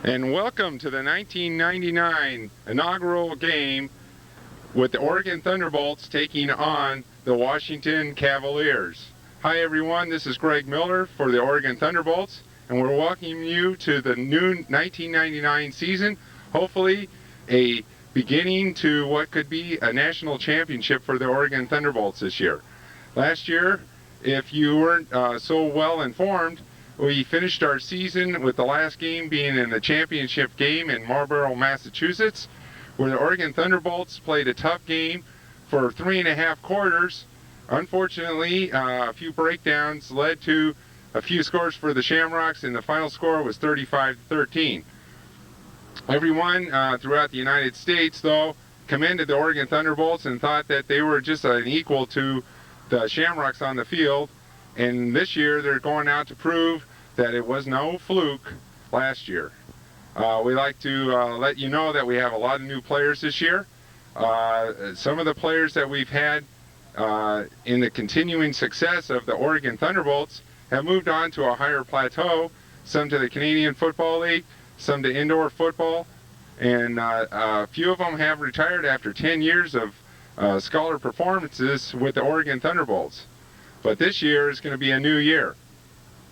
And welcome to the 1999 inaugural game with the Oregon Thunderbolts taking on the Washington Cavaliers. Hi everyone, this is Greg Miller for the Oregon Thunderbolts, and we're welcoming you to the new 1999 season, hopefully a beginning to what could be a national championship for the Oregon Thunderbolts this year. Last year, if you weren't so well informed, we finished our season with the last game being in the championship game in Marlborough, Massachusetts, where the Oregon Thunderbolts played a tough game for 3.5 quarters. Unfortunately, a few breakdowns led to a few scores for the Shamrocks, and the final score was 35-13. Everyone throughout the United States, though, commended the Oregon Thunderbolts and thought that they were just an equal to the Shamrocks on the field. And this year they're going out to prove that it was no fluke last year. We like to let you know that we have a lot of new players this year. Some of the players that we've had in the continuing success of the Oregon Thunderbolts have moved on to a higher plateau, some to the Canadian Football League, some to indoor football, and a few of them have retired after 10 years of scholar performances with the Oregon Thunderbolts. But this year is going to be a new year.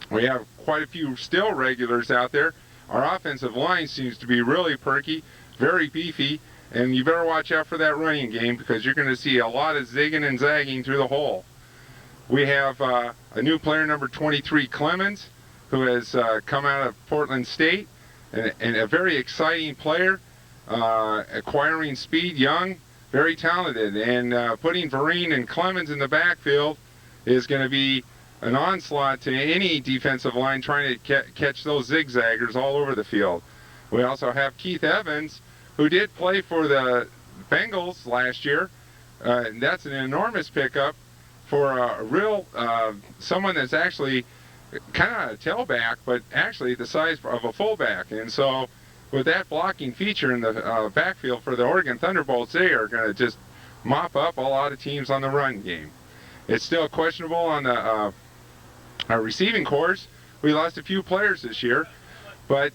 We have quite a few still regulars out there. Our offensive line seems to be really perky, very beefy, and you better watch out for that running game because you're going to see a lot of zigging and zagging through the hole. We have a new player, number 23, Clemens, who has come out of Portland State, and a very exciting player, acquiring speed, young, very talented, and putting Vereen and Clemens in the backfield is going to be an onslaught to any defensive line trying to catch those zigzaggers all over the field. We also have Keith Evans, who did play for the Bengals last year. And that's an enormous pickup for a real someone that's actually kind of a tailback, but actually the size of a fullback. And so with that blocking feature in the backfield for the Oregon Thunderbolts, they are going to just mop up a lot of teams on the run game. It's still questionable on the our receiving corps. We lost a few players this year, but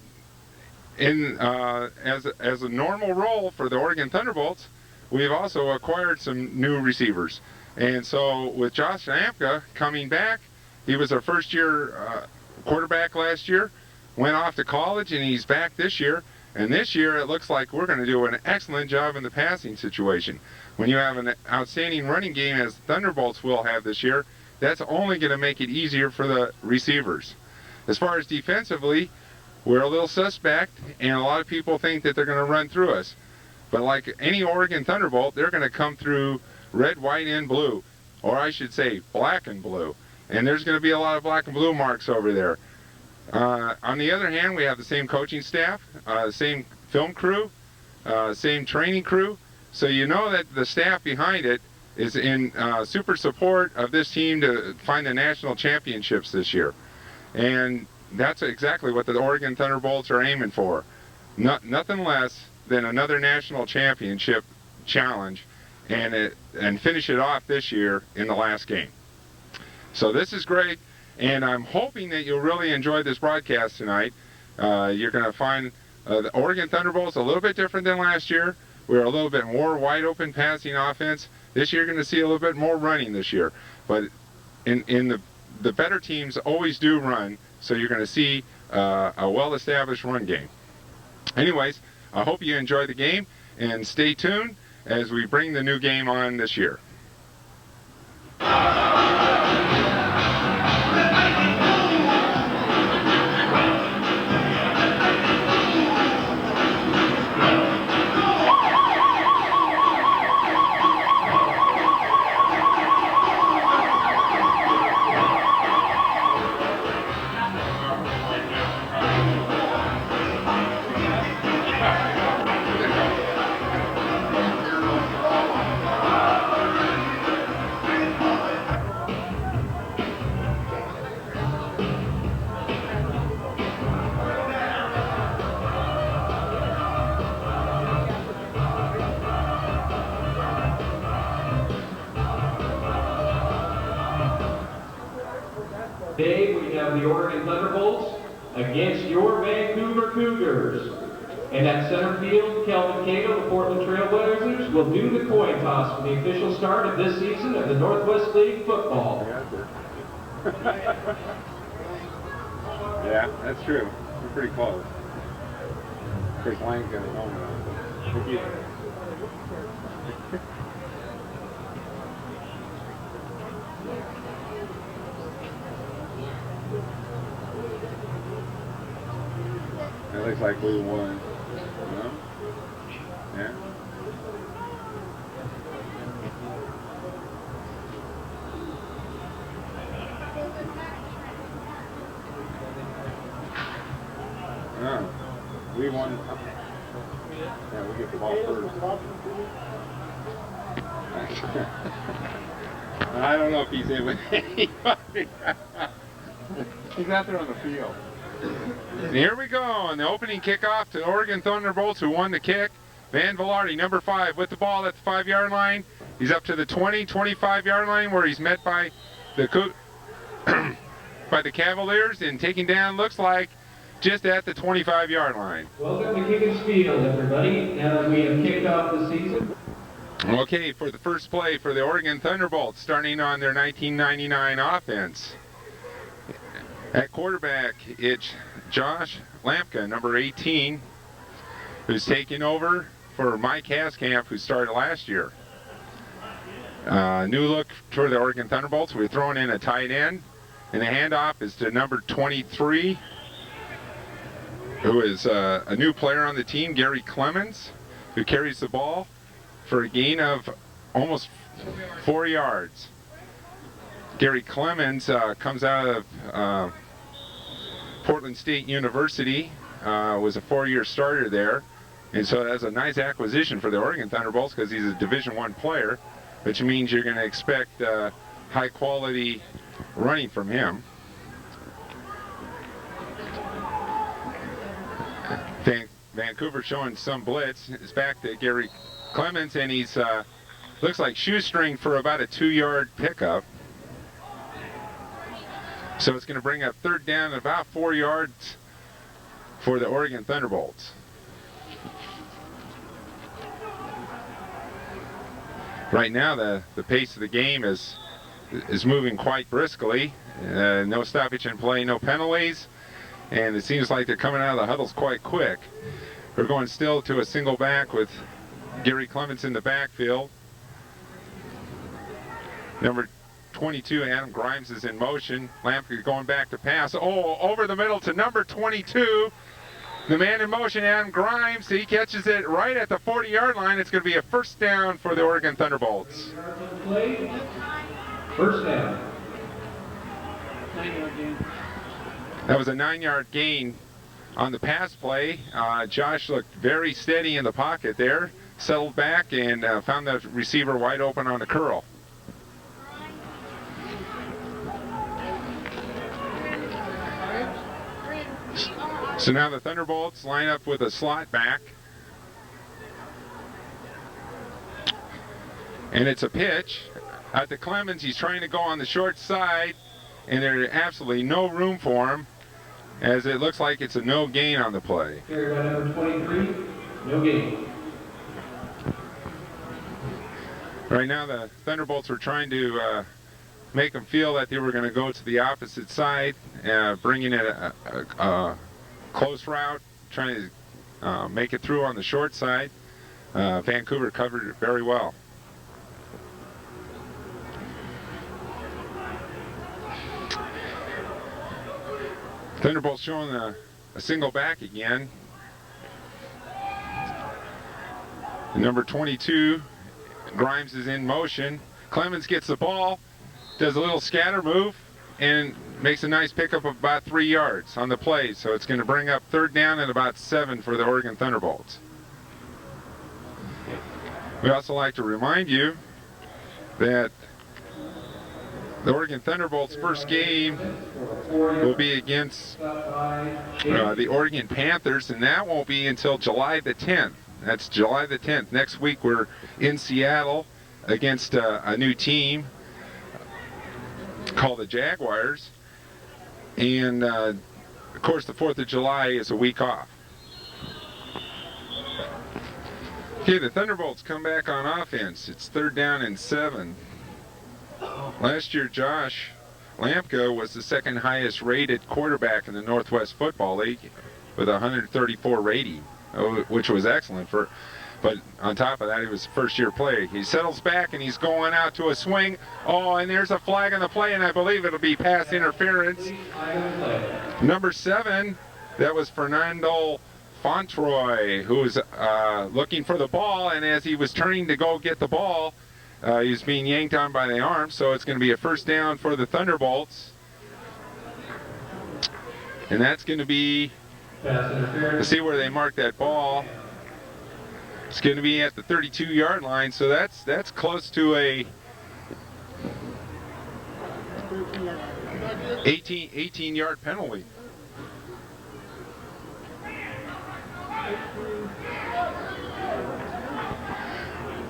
in as a normal role for the Oregon Thunderbolts, we've also acquired some new receivers. And so with Josh Amka coming back, he was our first-year quarterback last year, went off to college, and he's back this year. And this year it looks like we're going to do an excellent job in the passing situation. When you have an outstanding running game, as the Thunderbolts will have this year, that's only going to make it easier for the receivers. As far as defensively, we're a little suspect, and a lot of people think that they're going to run through us. But like any Oregon Thunderbolt, they're going to come through red, white, and blue, or I should say black and blue. And there's going to be a lot of black and blue marks over there. On the other hand, we have the same coaching staff, same film crew, same training crew. So you know that the staff behind it is in super support of this team to find the national championships this year. And that's exactly what the Oregon Thunderbolts are aiming for. Nothing less than another national championship challenge, and finish it off this year in the last game. So this is great, and I'm hoping that you'll really enjoy this broadcast tonight. You're going to find the Oregon Thunderbolts a little bit different than last year. We're a little bit more wide open passing offense. This year you're going to see a little bit more running this year. But in the better teams always do run, so you're going to see a well-established run game. Anyways, I hope you enjoy the game, and stay tuned as we bring the new game on this year. Today we have the Oregon Thunderbolts against your Vancouver Cougars. And at center field, Kelvin Cato, the Portland Trailblazers, will do the coin toss for the official start of this season of the Northwest League football. Yeah, that's true. We're pretty close. Chris Lane's got his own. It looks like we won. No? Yeah. Oh, we won. Yeah, we get the ball first. I don't know if he's in with anybody. He's out there on the field. And here we go on the opening kickoff to Oregon Thunderbolts, who won the kick. Van Velarde, number 5, with the ball at the 5-yard line. He's up to the 20, 25-yard line where he's met by the by the Cavaliers, and taking down, looks like, just at the 25-yard line. Welcome to Kicking Field, everybody. Now that we have kicked off the season. Okay, for the first play for the Oregon Thunderbolts, starting on their 1999 offense. At quarterback, it's Josh Lampka, number 18, who's taking over for Mike Haskamp, who started last year. New look for the Oregon Thunderbolts. We're throwing in a tight end, and the handoff is to number 23, who is a new player on the team, Gary Clemens, who carries the ball for a gain of almost 4 yards. Gary Clemens comes out of Portland State University, was a 4-year starter there, and so that's a nice acquisition for the Oregon Thunderbolts because he's a Division I player, which means you're going to expect high quality running from him. Vancouver showing some blitz. It's back to Gary Clemens, and he's looks like shoestring for about a 2-yard pickup. So it's going to bring up third down about 4 yards for the Oregon Thunderbolts. Right now the pace of the game is moving quite briskly. No stoppage in play, no penalties, and it seems like they're coming out of the huddles quite quick. We're going still to a single back with Gary Clemens in the backfield. Number 22, Adam Grimes, is in motion. Lampke going back to pass. Oh, over the middle to number 22. The man in motion, Adam Grimes. He catches it right at the 40-yard line. It's going to be a first down for the Oregon Thunderbolts. First down. 9-yard gain. That was a 9-yard gain on the pass play. Josh looked very steady in the pocket there, settled back, and found the receiver wide open on the curl. So now the Thunderbolts line up with a slot back. And it's a pitch out to Clemens. He's trying to go on the short side, and there's absolutely no room for him, as it looks like it's a no gain on the play. Carry by number 23, no gain. Right now the Thunderbolts were trying to make them feel that they were going to go to the opposite side, bringing in a close route, trying to make it through on the short side. Vancouver covered it very well. Thunderbolts showing a single back again. Number 22, Grimes, is in motion. Clemens gets the ball, does a little scatter move, and makes a nice pickup of about 3 yards on the play. So it's going to bring up third down and about 7 for the Oregon Thunderbolts. We also like to remind you that the Oregon Thunderbolts' first game will be against the Oregon Panthers, and that won't be until July the 10th. That's July the 10th. Next week we're in Seattle against a new team called the Jaguars, and Of course, the 4th of July is a week off. Okay, the Thunderbolts come back on offense. It's 3rd down and 7. Last year, Josh Lampka was the 2nd highest rated quarterback in the Northwest Football League with a 134 rating, which was excellent for. But on top of that, he was a first-year player. He settles back and he's going out to a swing. Oh, and there's a flag on the play, and I believe it'll be pass interference. Number 7, that was Fernando Fontroy, who was looking for the ball, and as he was turning to go get the ball, he was being yanked on by the arm, so it's going to be a 1st down for the Thunderbolts. And that's going to be, let's see where they mark that ball. It's going to be at the 32-yard line, so that's close to a 18-yard penalty.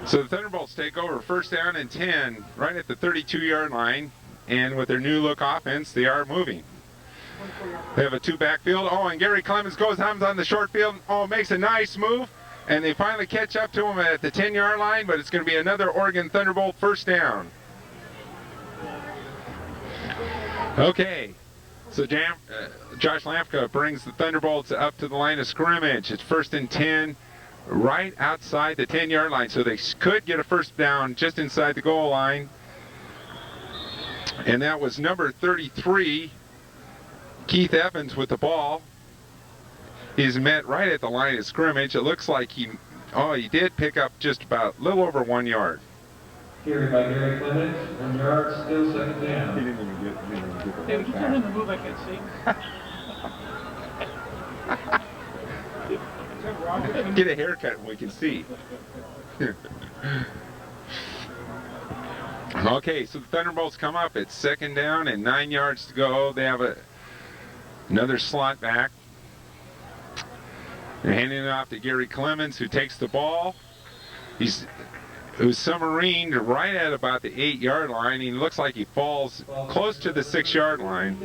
So the Thunderbolts take over 1st down and 10 right at the 32-yard line, and with their new look offense, they are moving. They have a 2-backfield. Oh, and Gary Clemens goes on the short field. Oh, makes a nice move, and they finally catch up to him at the 10-yard line, but it's going to be another Oregon Thunderbolt 1st down. Okay, so Josh Lampka brings the Thunderbolts up to the line of scrimmage. It's 1st and 10. Right outside the 10-yard line, so they could get a 1st down just inside the goal line. And that was number 33, Keith Evans, with the ball. He's met right at the line of scrimmage. It looks like he did pick up just about a little over 1 yard. Carried by Gary Clemens, 1 yard, still 2nd down. He didn't even get David, can you tell him to move I can see? Get a haircut and we can see. Okay, so the Thunderbolts come up. It's 2nd down and 9 yards to go. They have another slot back. They're handing it off to Gary Clemens, who takes the ball. Who's submarined right at about the 8-yard line. He looks like he falls close to the 6-yard line.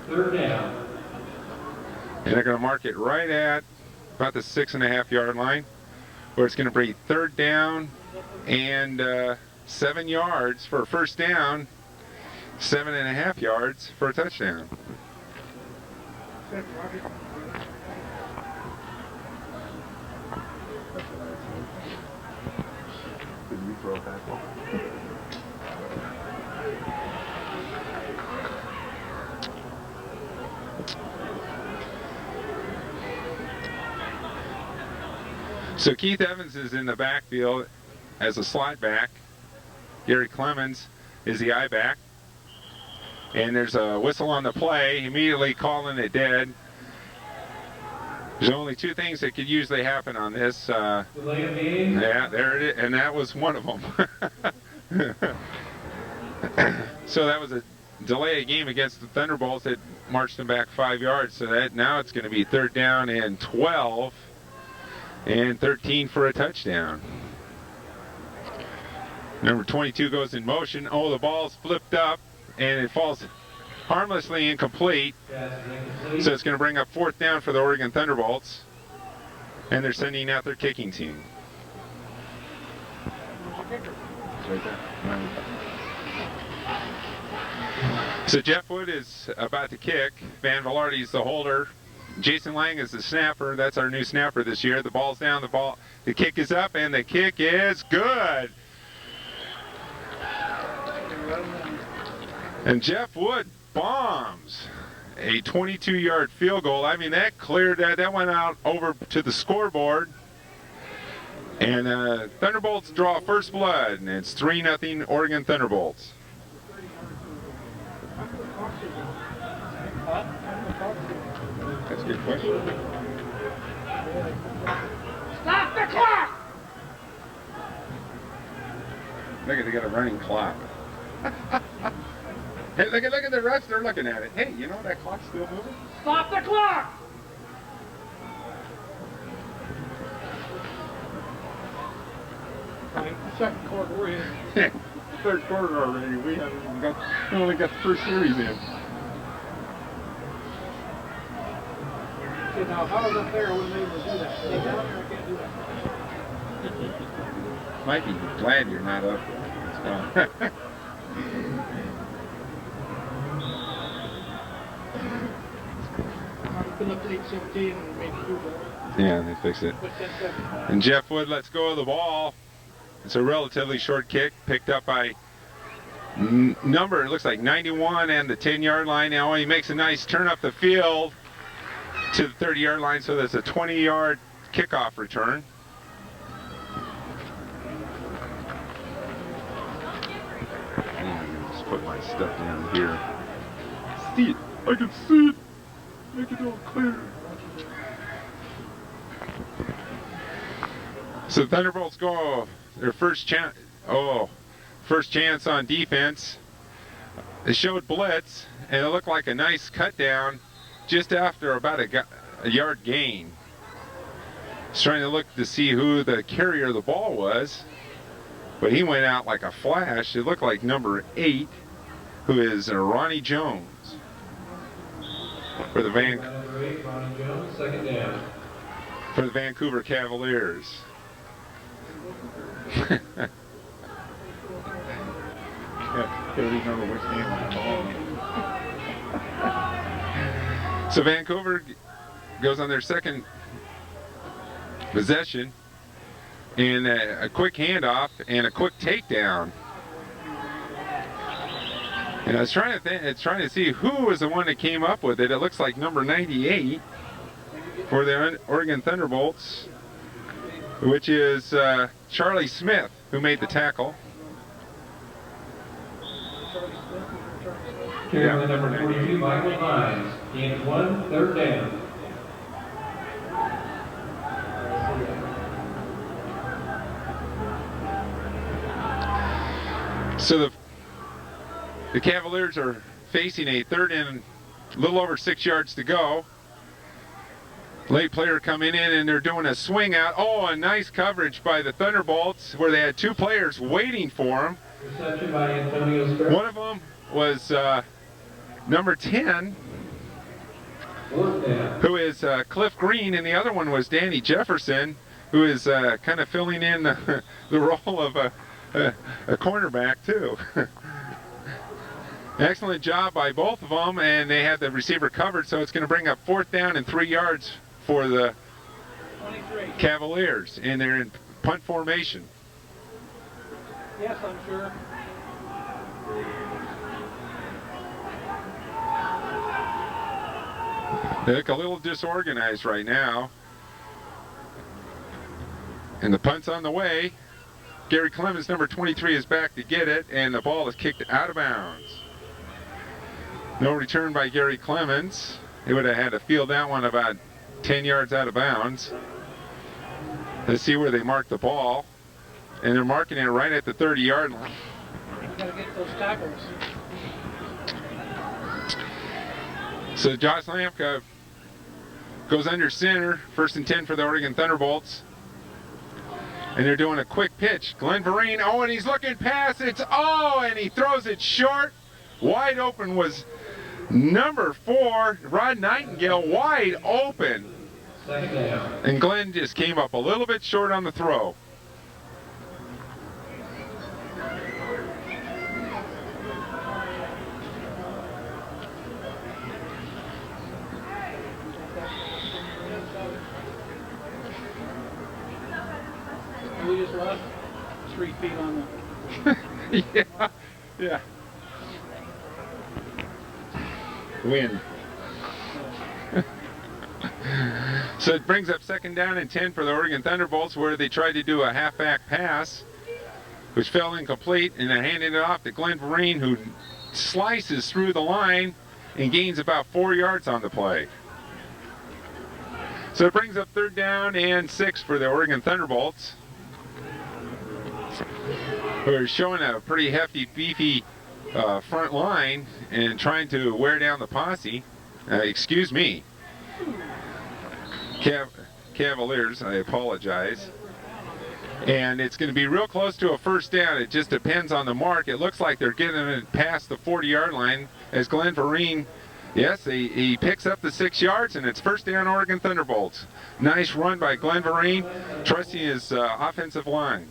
3rd down. And they're going to mark it right at about the 6.5-yard line, where it's going to be 3rd down and 7 yards for a 1st down, 7.5 yards for a touchdown. Did we throw a fastball? So Keith Evans is in the backfield as a slot back. Gary Clemens is the I-back. And there's a whistle on the play, immediately calling it dead. There's only 2 things that could usually happen on this. Delay of game. Yeah, there it is, and that was one of them. So that was a delay of game against the Thunderbolts that marched them back 5 yards. So that now it's going to be 3rd down and 12. And 13 for a touchdown. Number 22 goes in motion. Oh, the ball's flipped up, and it falls harmlessly incomplete. So it's going to bring up 4th down for the Oregon Thunderbolts. And they're sending out their kicking team. So Jeff Wood is about to kick. Van Velarde's the holder. Jason Lang is the snapper. That's our new snapper this year. The ball's down, the kick is up, and the kick is good. And Jeff Wood bombs a 22-yard field goal. I mean, that cleared that went out over to the scoreboard. And Thunderbolts draw first blood, and it's 3-0 Oregon Thunderbolts. That's a good question. Stop the clock! Look at, they got a running clock. Hey, look at the rest. They're looking at it. Hey, you know that clock's still moving? Stop the clock! Second quarter, we're in. 3rd quarter already. We only got the first series in. You know, if I was up there, I wouldn't be able to do that. Stay down there, I can't do that. Might be glad you're not up there. It's fine. I've been up to 8:17 and made it do that. Yeah, they fixed it. But 10 seconds. And Jeff Wood lets go of the ball. It's a relatively short kick, picked up by number, it looks like 91 and the 10-yard line. Now he makes a nice turn up the field to the 30-yard line, so there's a 20-yard kickoff return. I'm gonna just put my stuff down here. See it. I can see it. Make it all clear. So Thunderbolts go their first chance. First chance on defense. It showed blitz, and it looked like a nice cut down just after about a yard gain. He's trying to look to see who the carrier of the ball was, but he went out like a flash. It looked like number 8, who is Ronnie Jones for the Number 8, Ronnie Jones, second down. for the Vancouver Cavaliers. Remember which game on the ball. So Vancouver goes on their second possession, and a quick handoff and a quick takedown. And I was trying to see who was the one that came up with it. It looks like number 98 for the Oregon Thunderbolts, which is Charlie Smith, who made the tackle. Carrying the number 42, Michael Hines. Gain 1, third down. So the Cavaliers are facing a third and a little over 6 yards to go. Late player coming in, and they're doing a swing out. Oh, a nice coverage by the Thunderbolts where they had 2 players waiting for them. Reception by Antonio Sperr. One of them was number 10, Fourth down. who is Cliff Green, and the other one was Danny Jefferson, who is kind of filling in the role of a cornerback too. Excellent job by both of them, and they had the receiver covered, so it's going to bring up 4th down and 3 yards for the 23. Cavaliers, and they're in punt formation. Yes, I'm sure. They look a little disorganized right now. And the punt's on the way. Gary Clemens, number 23, is back to get it, and the ball is kicked out of bounds. No return by Gary Clemens. He would have had to field that one about 10 yards out of bounds. Let's see where they mark the ball. And they're marking it right at the 30-yard line. You gotta get those tackles. So Josh Lamka goes under center, 1st and 10 for the Oregon Thunderbolts. And they're doing a quick pitch. Glenn Vereen, oh, and he's looking past. And he throws it short. Wide open was number 4, Rod Nightingale, wide open. Second down. And Glenn just came up a little bit short on the throw. We just lost 3 feet on the. Yeah. Wind. So it brings up 2nd down and 10 for the Oregon Thunderbolts, where they tried to do a halfback pass, which fell incomplete, and then handed it off to Glenn Vereen, who slices through the line and gains about 4 yards on the play. So it brings up 3rd down and 6 for the Oregon Thunderbolts, who are showing a pretty hefty, beefy front line and trying to wear down the posse. Excuse me. Cavaliers, I apologize. And it's going to be real close to a 1st down. It just depends on the mark. It looks like they're getting it past the 40-yard line as Glenn Vereen Yes, he picks up the 6 yards, and it's first down Oregon Thunderbolts. Nice run by Glenn Vereen, trusting his offensive line.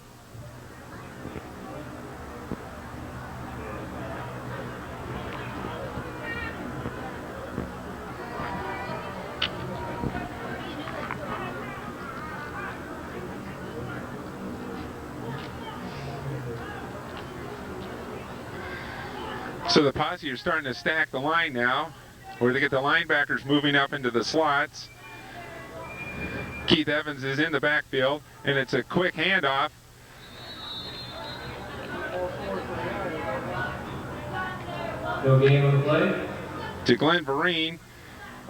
So the posse are starting to stack the line now, where they get the linebackers moving up into the slots. Keith Evans is in the backfield, and it's a quick handoff. No game on the play. To Glenn Vereen,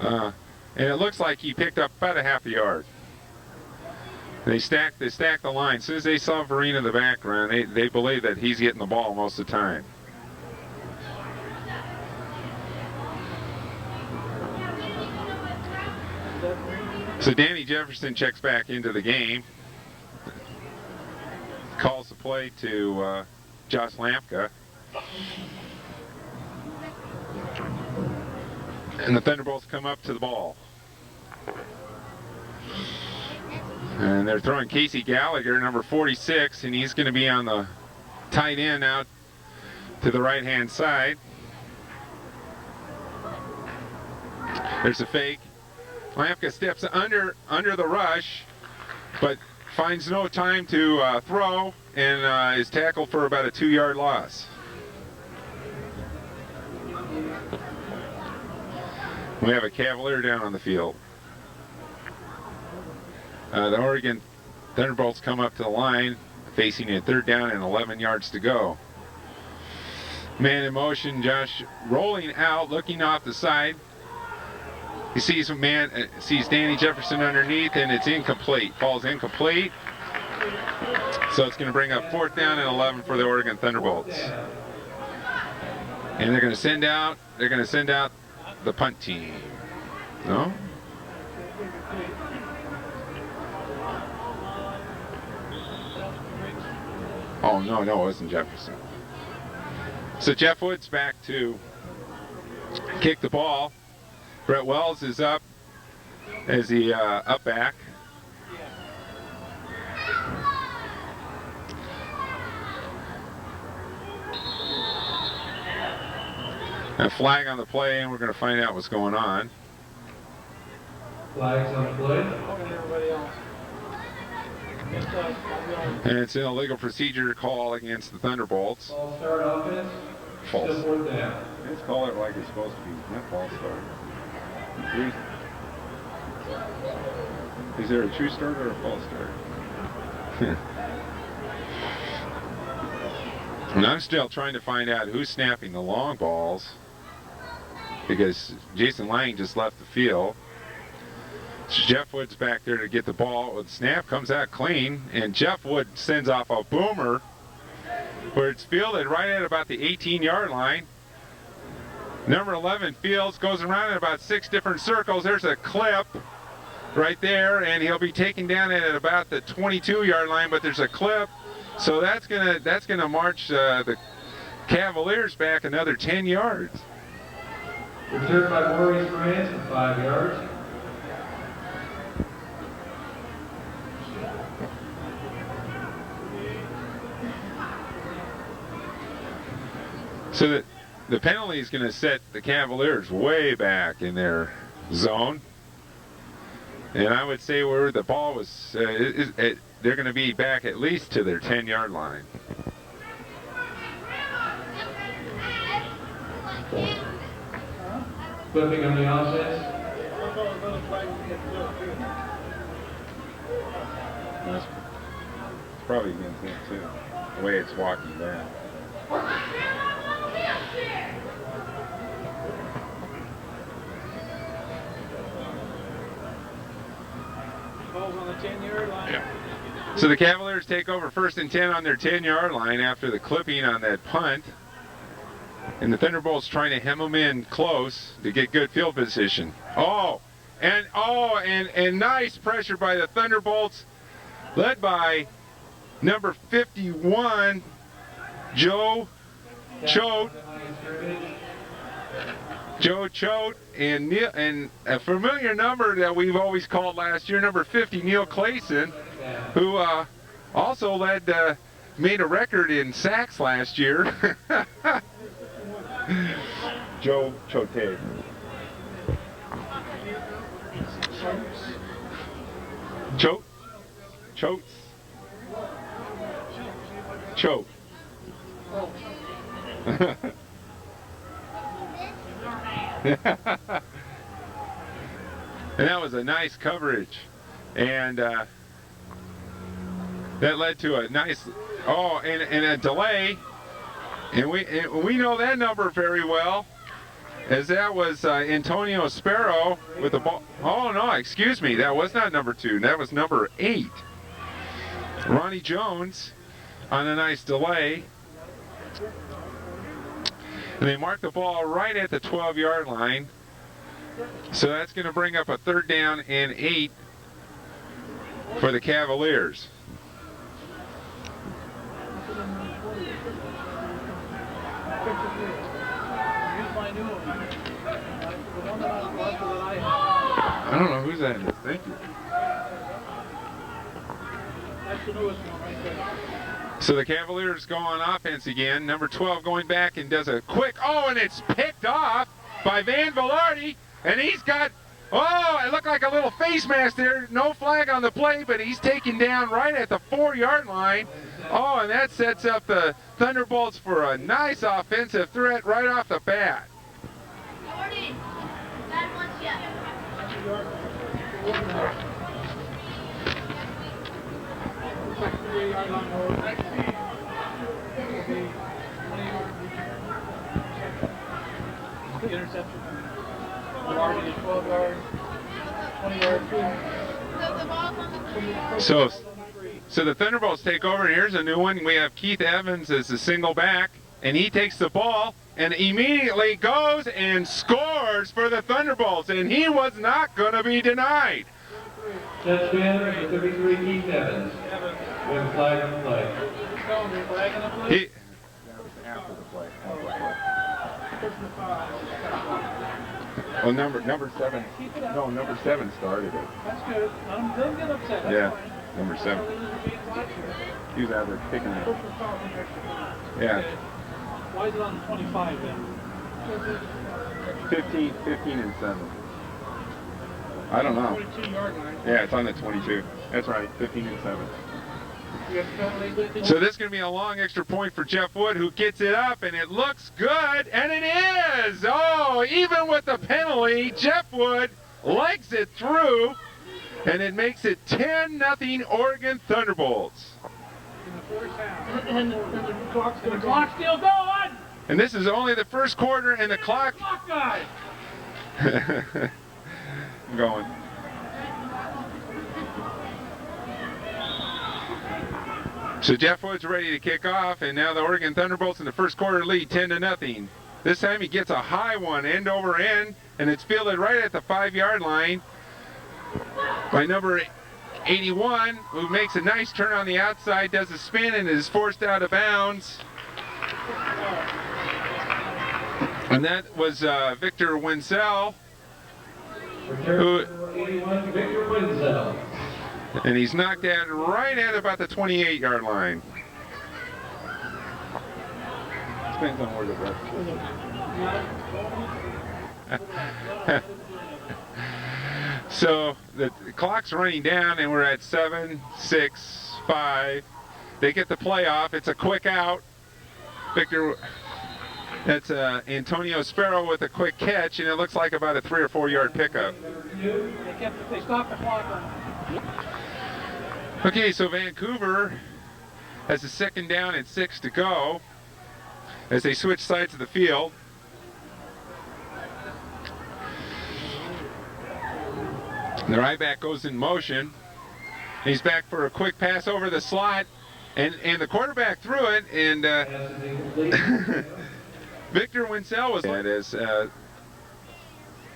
and it looks like he picked up about a half a yard. They stack the line. As soon as they saw Vereen in the background, they believe that he's getting the ball most of the time. So Danny Jefferson checks back into the game, calls the play to Josh Lampka, and the Thunderbolts come up to the ball. And they're throwing Casey Gallagher, number 46, and he's going to be on the tight end out to the right-hand side. There's a fake. Lampka steps under the rush, but finds no time to throw, and is tackled for about a 2-yard loss. We have a Cavalier down on the field. The Oregon Thunderbolts come up to the line, facing a 3rd down and 11 yards to go. Man in motion, Josh rolling out, looking off the side. He sees sees Danny Jefferson underneath, and it's incomplete. Falls incomplete. So it's going to bring up 4th down and 11 for the Oregon Thunderbolts. And they're going to send out the punt team. No? Oh, no, it wasn't Jefferson. So Jeff Wood's back to kick the ball. Brett Wells is up as the up back. A flag on the play, and we're going to find out what's going on. Flags on the play. And it's an illegal procedure call against the Thunderbolts. Ball start offense. False. Still 4th down. Let's call it like it's supposed to be. Not false start. Is there a true start or a false start? And I'm still trying to find out who's snapping the long balls, because Jason Lang just left the field. So Jeff Wood's back there to get the ball. The snap comes out clean, and Jeff Wood sends off a boomer where it's fielded right at about the 18-yard line. Number 11 fields, goes around in about 6 different circles. There's a clip right there, and he'll be taken down at about the 22-yard line, but there's a clip. So that's gonna march the Cavaliers back another 10 yards. Returned by Maurice Grant for 5 yards. So the penalty is going to set the Cavaliers way back in their zone. And I would say where the ball was, they're going to be back at least to their 10-yard line. Flipping on the offense. It's probably against him too, the way it's walking down. Ball's on the 10-yard line. Yeah. So the Cavaliers take over 1st and 10 on their 10-yard line after the clipping on that punt. And the Thunderbolts trying to hem them in close to get good field position. And nice pressure by the Thunderbolts, led by number 51, Joe Choate. Joe Choate and Neil, and a familiar number that we've always called last year, number 50, Neil Clayson, who also made a record in sacks last year. Joe Choate. Choate? Choate? Choate. And that was a nice coverage, and that led to a nice and a delay, and we know that number very well, as that was Antonio Sparrow with the ball. Oh no, excuse me, that was not number 2, that was number 8, Ronnie Jones, on a nice delay. And they mark the ball right at the 12-yard line. So that's going to bring up a 3rd down and 8 for the Cavaliers. I don't know whose that is. Thank you. That's the newest one right there. So the Cavaliers go on offense again. Number 12 going back and does a quick, and it's picked off by Van Velarde. And he's got, it looked like a little face mask there. No flag on the play, but he's taken down right at the 4-yard line. And that sets up the Thunderbolts for a nice offensive threat right off the bat. Interception. 12-yard, 20-yard. So the Thunderbolts take over, and here's a new one. We have Keith Evans as the single back, and he takes the ball and immediately goes and scores for the Thunderbolts, and he was not going to be denied. Touchdown, number 33, Keith Evans. With a flag on the play. He, After the play. Number 7. No, number 7 started it. That's good. Don't get upset. Yeah, number 7. He was out there picking it. Yeah. Why is it on the 25 then? 15 and 7. I don't know. 22-yard line. Yeah, it's on the 22. That's right, 15 and 7. so this is going to be a long extra point for Jeff Wood, who gets it up, and it looks good, and it is! Even with the penalty, Jeff Wood legs it through, and it makes it 10-0 Oregon Thunderbolts. And the clock's still going. And this is only the first quarter, and the clock... Guy. I'm going. So Jeff Wood's ready to kick off, and now the Oregon Thunderbolts in the first quarter lead 10-0. This time he gets a high one, end over end, and it's fielded right at the 5-yard line by number 81, who makes a nice turn on the outside, does a spin, and is forced out of bounds. And that was Victor Winsell. Return number 81, Victor Winsell. And he's knocked out right at about the 28-yard line. Depends on where the rest is. So the clock's running down, and we're at 7, 6, 5. They get the play off. It's a quick out. That's Antonio Sparrow with a quick catch, and it looks like about a 3 or 4 yard pickup. They stopped the clock on it. Okay, so Vancouver has a 2nd down and 6 to go as they switch sides of the field. The right back goes in motion. He's back for a quick pass over the slot, and the quarterback threw it, and Victor Winsell was it as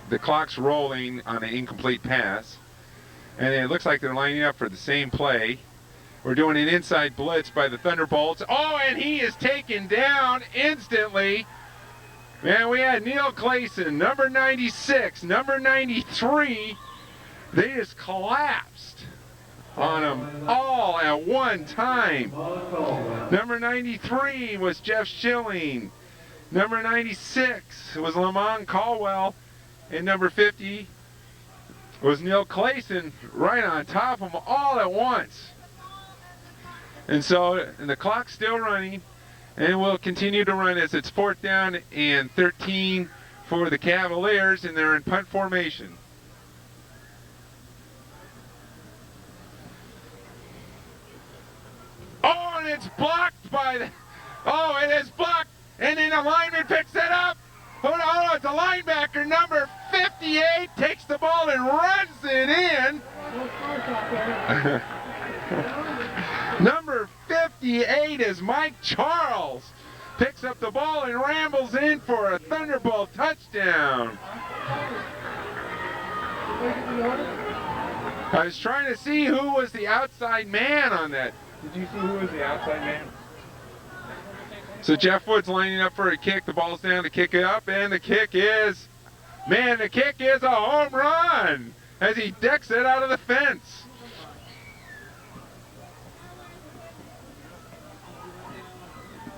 the clock's rolling on an incomplete pass. And it looks like they're lining up for the same play. We're doing an inside blitz by the Thunderbolts. And he is taken down instantly. Man, we had Neil Clayson, number 96, number 93. They just collapsed on them all at one time. Number 93 was Jeff Schilling. Number 96 was Lamont Caldwell. And number 50 was Neil Clayson, right on top of them all at once. And the clock's still running, and will continue to run as it's 4th down and 13 for the Cavaliers, and they're in punt formation. Oh, and it's blocked by the... Oh, it is blocked, and then the lineman picks it up. Oh, it's a linebacker, number 58, takes the ball and runs it in. Number 58 is Mike Charles. Picks up the ball and rambles in for a Thunderbolt touchdown. I was trying to see who was the outside man on that. Did you see who was the outside man? So Jeff Wood's lining up for a kick. The ball's down to kick it up, and the kick is, man, the kick is a home run as he decks it out of the fence.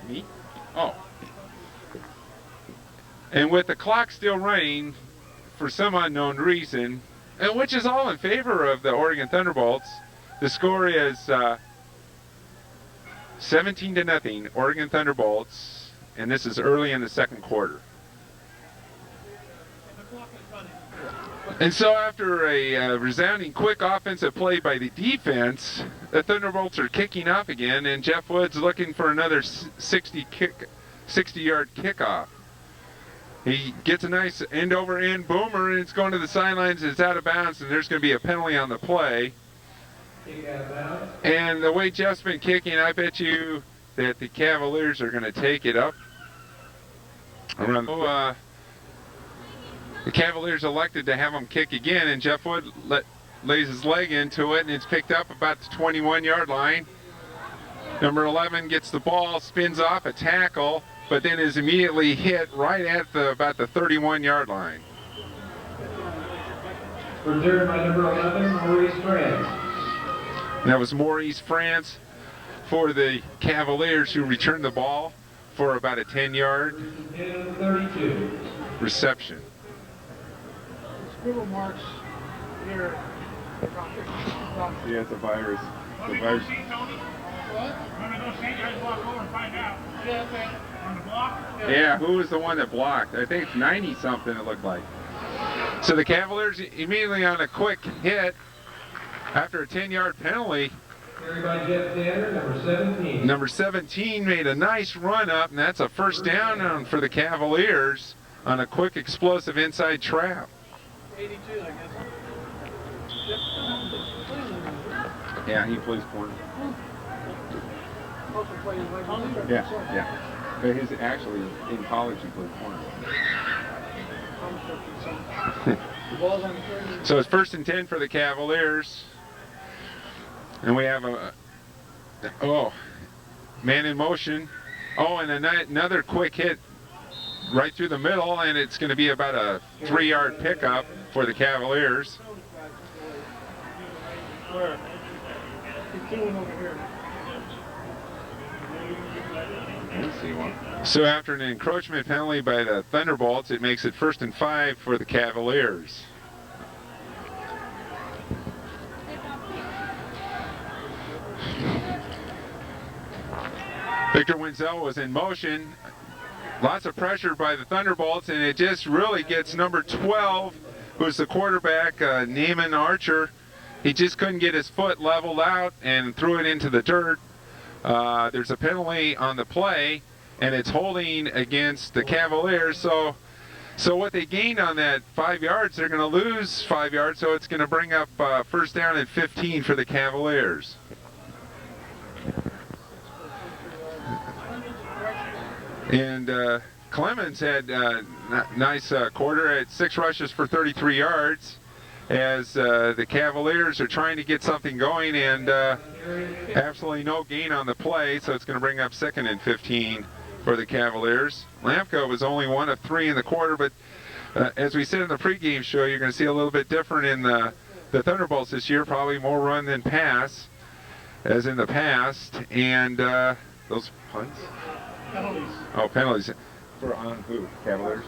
Me? Oh. And with the clock still running, for some unknown reason, and which is all in favor of the Oregon Thunderbolts, the score is 17-0, Oregon Thunderbolts, and this is early in the 2nd quarter. And so after a resounding quick offensive play by the defense, the Thunderbolts are kicking off again, and Jeff Wood's looking for another 60-yard kickoff. He gets a nice end-over-end boomer, and it's going to the sidelines. It's out of bounds, and there's going to be a penalty on the play. And the way Jeff's been kicking, I bet you that the Cavaliers are going to take it up around the Cavaliers elected to have him kick again, and Jeff Wood lays his leg into it, and it's picked up about the 21-yard line. Number 11 gets the ball, spins off a tackle, but then is immediately hit right at about the 31-yard line. Returned by number 11, Maurice France. And that was Maurice France for the Cavaliers, who returned the ball for about a 10-yard reception. Scribble marks here. Yeah, it's a virus. The virus. Yeah, who was the one that blocked? I think it's 90-something it looked like. So the Cavaliers immediately on a quick hit after a 10-yard penalty. Carried by Jeff Danner, number 17. Number 17 made a nice run up, and that's a first down for the Cavaliers on a quick explosive inside trap. 82, I guess. Yeah, he plays corner. Also plays like Yeah. But his actually in college he played corner. The ball's on the 30. So it's 1st and 10 for the Cavaliers. And we have man in motion. Oh, and another quick hit right through the middle, and it's going to be about a 3-yard pickup for the Cavaliers. Where? 15 over here. Let's see one. So after an encroachment penalty by the Thunderbolts, it makes it 1st and 5 for the Cavaliers. Victor Wenzel was in motion. Lots of pressure by the Thunderbolts, and it just really gets number 12, who's the quarterback, Neiman Archer. He just couldn't get his foot leveled out and threw it into the dirt. There's a penalty on the play, and it's holding against the Cavaliers. So what they gained on that 5 yards, they're going to lose 5 yards, so it's going to bring up 1st down and 15 for the Cavaliers. And Clemens had a nice quarter at 6 rushes for 33 yards as the Cavaliers are trying to get something going, and absolutely no gain on the play, so it's going to bring up 2nd and 15 for the Cavaliers. Lampka was only 1 of 3 in the quarter, but as we said in the pregame show, you're going to see a little bit different in the Thunderbolts this year, probably more run than pass, as in the past. And those punts? Penalties. Oh, penalties. For on who? Cavaliers?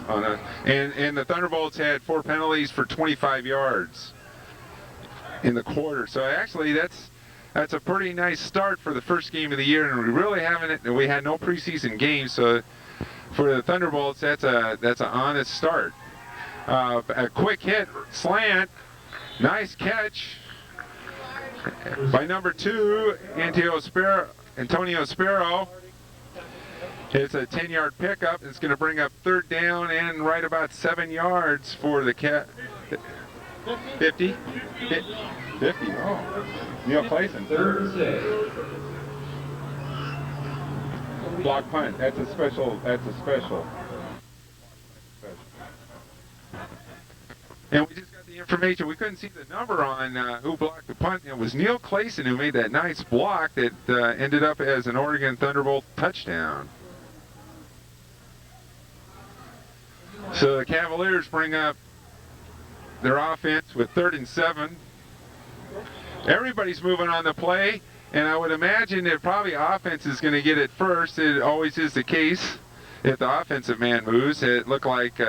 On us. And the Thunderbolts had 4 penalties for 25 yards in the quarter. So actually that's a pretty nice start for the first game of the year, and we had no preseason games, so for the Thunderbolts that's an honest start. A quick hit, slant, nice catch by number 2, Antonio Sparrow. It's a 10-yard pickup. It's going to bring up 3rd down and right about 7 yards for the 50. 50. Oh, Neil Clayson. 3rd and 6. Block punt. That's a special. And we just got the information. We couldn't see the number on who blocked the punt. It was Neil Clayson who made that nice block that ended up as an Oregon Thunderbolt touchdown. So the Cavaliers bring up their offense with 3rd and 7. Everybody's moving on the play, and I would imagine that probably offense is going to get it first. It always is the case if the offensive man moves. It looked like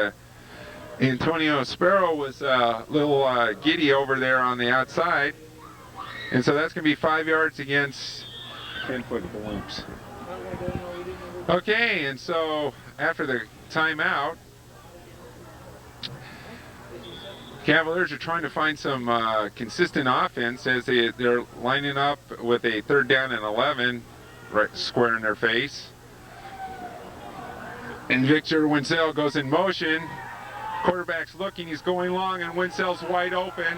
Antonio Sparrow was a little giddy over there on the outside, and so that's going to be 5 yards against 10-foot balloons. Okay, and so after the timeout, Cavaliers are trying to find some consistent offense as they're lining up with a 3rd down and 11 right square in their face. And Victor Winsell goes in motion. Quarterback's looking, he's going long, and Winsell's wide open.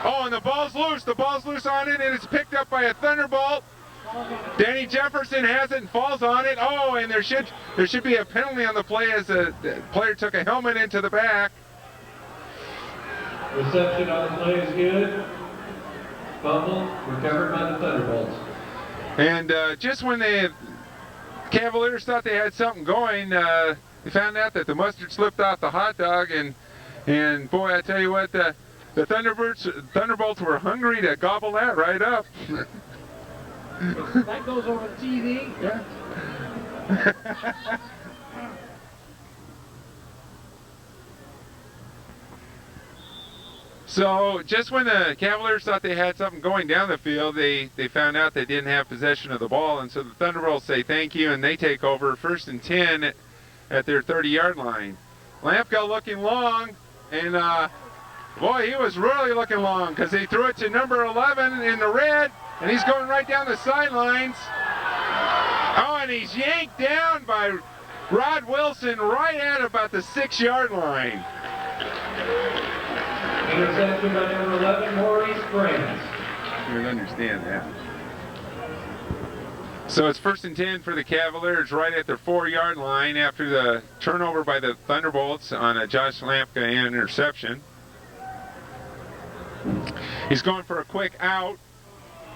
Oh, and the ball's loose. The ball's loose on it, and it's picked up by a Thunderbolt. Danny Jefferson has it and falls on it. Oh, and there should be a penalty on the play as the player took a helmet into the back. Reception on the play is good. Fumble recovered by the Thunderbolts. And just when the Cavaliers thought they had something going, they found out that the mustard slipped off the hot dog, and boy, I tell you what, the Thunderbolts were hungry to gobble that right up. That goes over the TV. Yeah. So just when the Cavaliers thought they had something going down the field, they found out they didn't have possession of the ball, and so the Thunderbolts say thank you, and they take over 1st and 10 at their 30-yard line. Lampka looking long, and boy, he was really looking long because they threw it to number 11 in the red, and he's going right down the sidelines. Oh, and he's yanked down by Rod Wilson right at about the 6-yard line. Interception by number 11, Maurice Brands. You would understand that. So it's 1st and 10 for the Cavaliers right at their 4-yard line after the turnover by the Thunderbolts on a Josh Lampka interception. He's going for a quick out,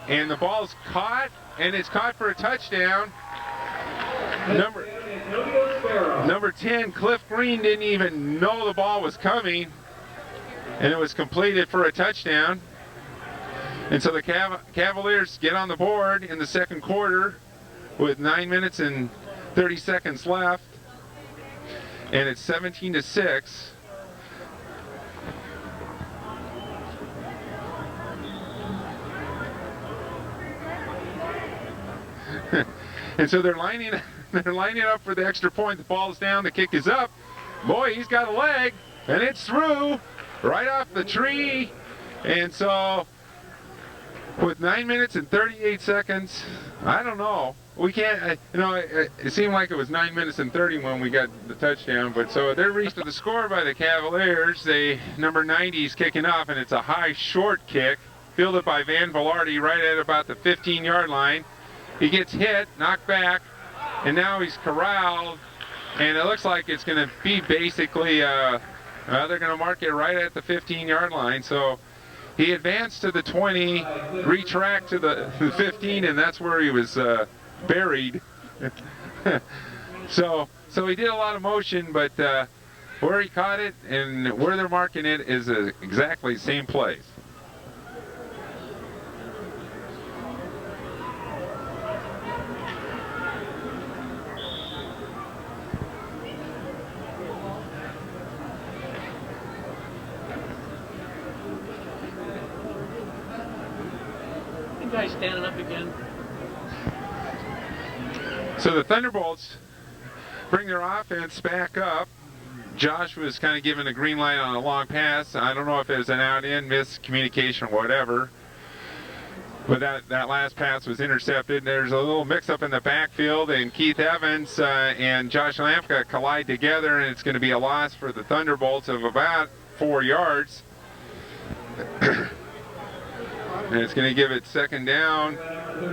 and the ball's caught, and it's caught for a touchdown. Number 10, Cliff Green, didn't even know the ball was coming, and it was completed for a touchdown. And so the Cavaliers get on the board in the 2nd quarter with 9 minutes and 30 seconds left, and it's 17-6. And so they're lining up for the extra point. The ball's down, the kick is up. Boy, he's got a leg, and it's through right off the tree. And so with 9 minutes and 38 seconds, I don't know. We can't, it seemed like it was 9 minutes and 30 when we got the touchdown. But so they're reached the score by the Cavaliers. Number 90 is kicking off, and it's a high short kick fielded by Van Velarde right at about the 15-yard line. He gets hit, knocked back, and now he's corralled, and it looks like it's going to be basically, they're going to mark it right at the 15-yard line. So he advanced to the 20, retracked to the 15, and that's where he was buried. So he did a lot of motion, but where he caught it and where they're marking it is exactly the same place. The guy's standing up again. So the Thunderbolts bring their offense back up. Josh was kind of given a green light on a long pass. I don't know if it was an out-in, miscommunication, or whatever. But that last pass was intercepted. There's a little mix-up in the backfield, and Keith Evans and Josh Lampka collide together, and it's going to be a loss for the Thunderbolts of about 4 yards. And it's going to give it second down. They're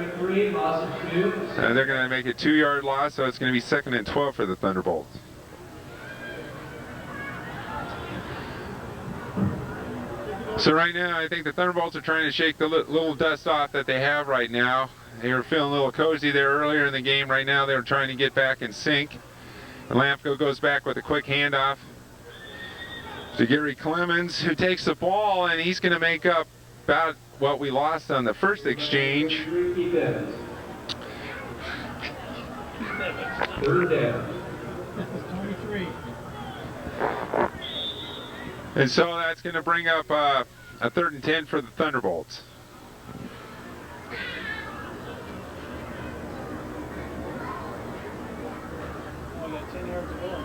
going to make it 2-yard loss, so it's going to be 2nd and 12 for the Thunderbolts. So right now, I think the Thunderbolts are trying to shake the little dust off that they have right now. They were feeling a little cozy there earlier in the game. Right now, they're trying to get back in sync. And Lampko goes back with a quick handoff to Gary Clemens, who takes the ball, and he's going to make up about what we lost on the first exchange. Third down. And so that's going to bring up a 3rd and 10 for the Thunderbolts. We got 10 yards to go.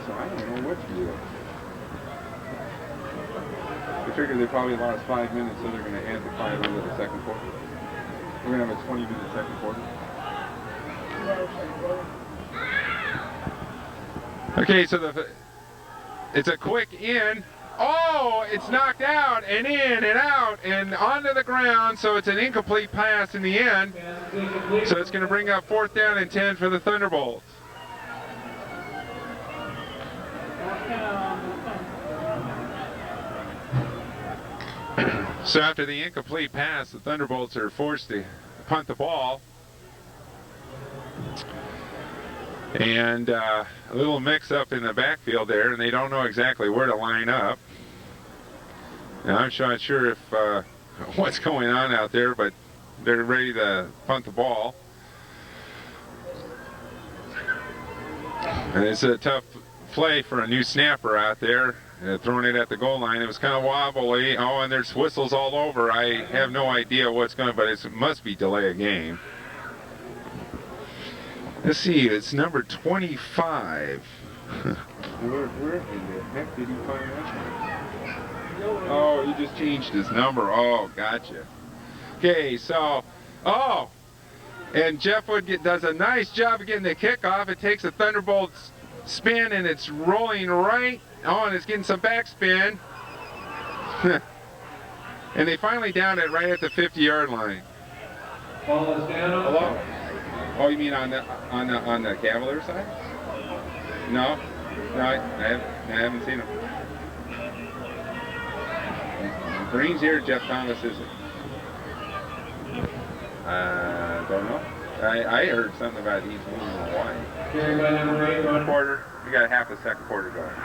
So I don't know what to do. I figure they probably lost 5 minutes, so they're going to add the 5 into the second quarter. We're going to have a 20-minute second quarter. Okay, so it's a quick in. Oh, it's knocked out and in and out and onto the ground, so it's an incomplete pass in the end. So it's going to bring up 4th down and 10 for the Thunderbolts. So after the incomplete pass, the Thunderbolts are forced to punt the ball. And a little mix-up in the backfield there, and they don't know exactly where to line up. Now, I'm not sure if what's going on out there, but they're ready to punt the ball. And it's a tough play for a new snapper out there. Throwing it at the goal line. It was kind of wobbly. Oh, and there's whistles all over. I have no idea what's going on, but it must be delay a game. Let's see, it's number 25. Where in the heck did he find that? Oh, he just changed his number. Oh, gotcha. Okay, so, and Jeff Wood does a nice job of getting the kickoff. It takes a Thunderbolts spin, and it's rolling right. Oh, and it's getting some backspin. And they finally downed it right at the 50-yard line. Ball is down. Hello? Oh, you mean on the Cavaliers side? No, I haven't seen him. Green's here. Jeff Thomas isn't. Don't know. I heard something about he's moving to Hawaii. Carried by number 8. One quarter. We got half the second quarter going.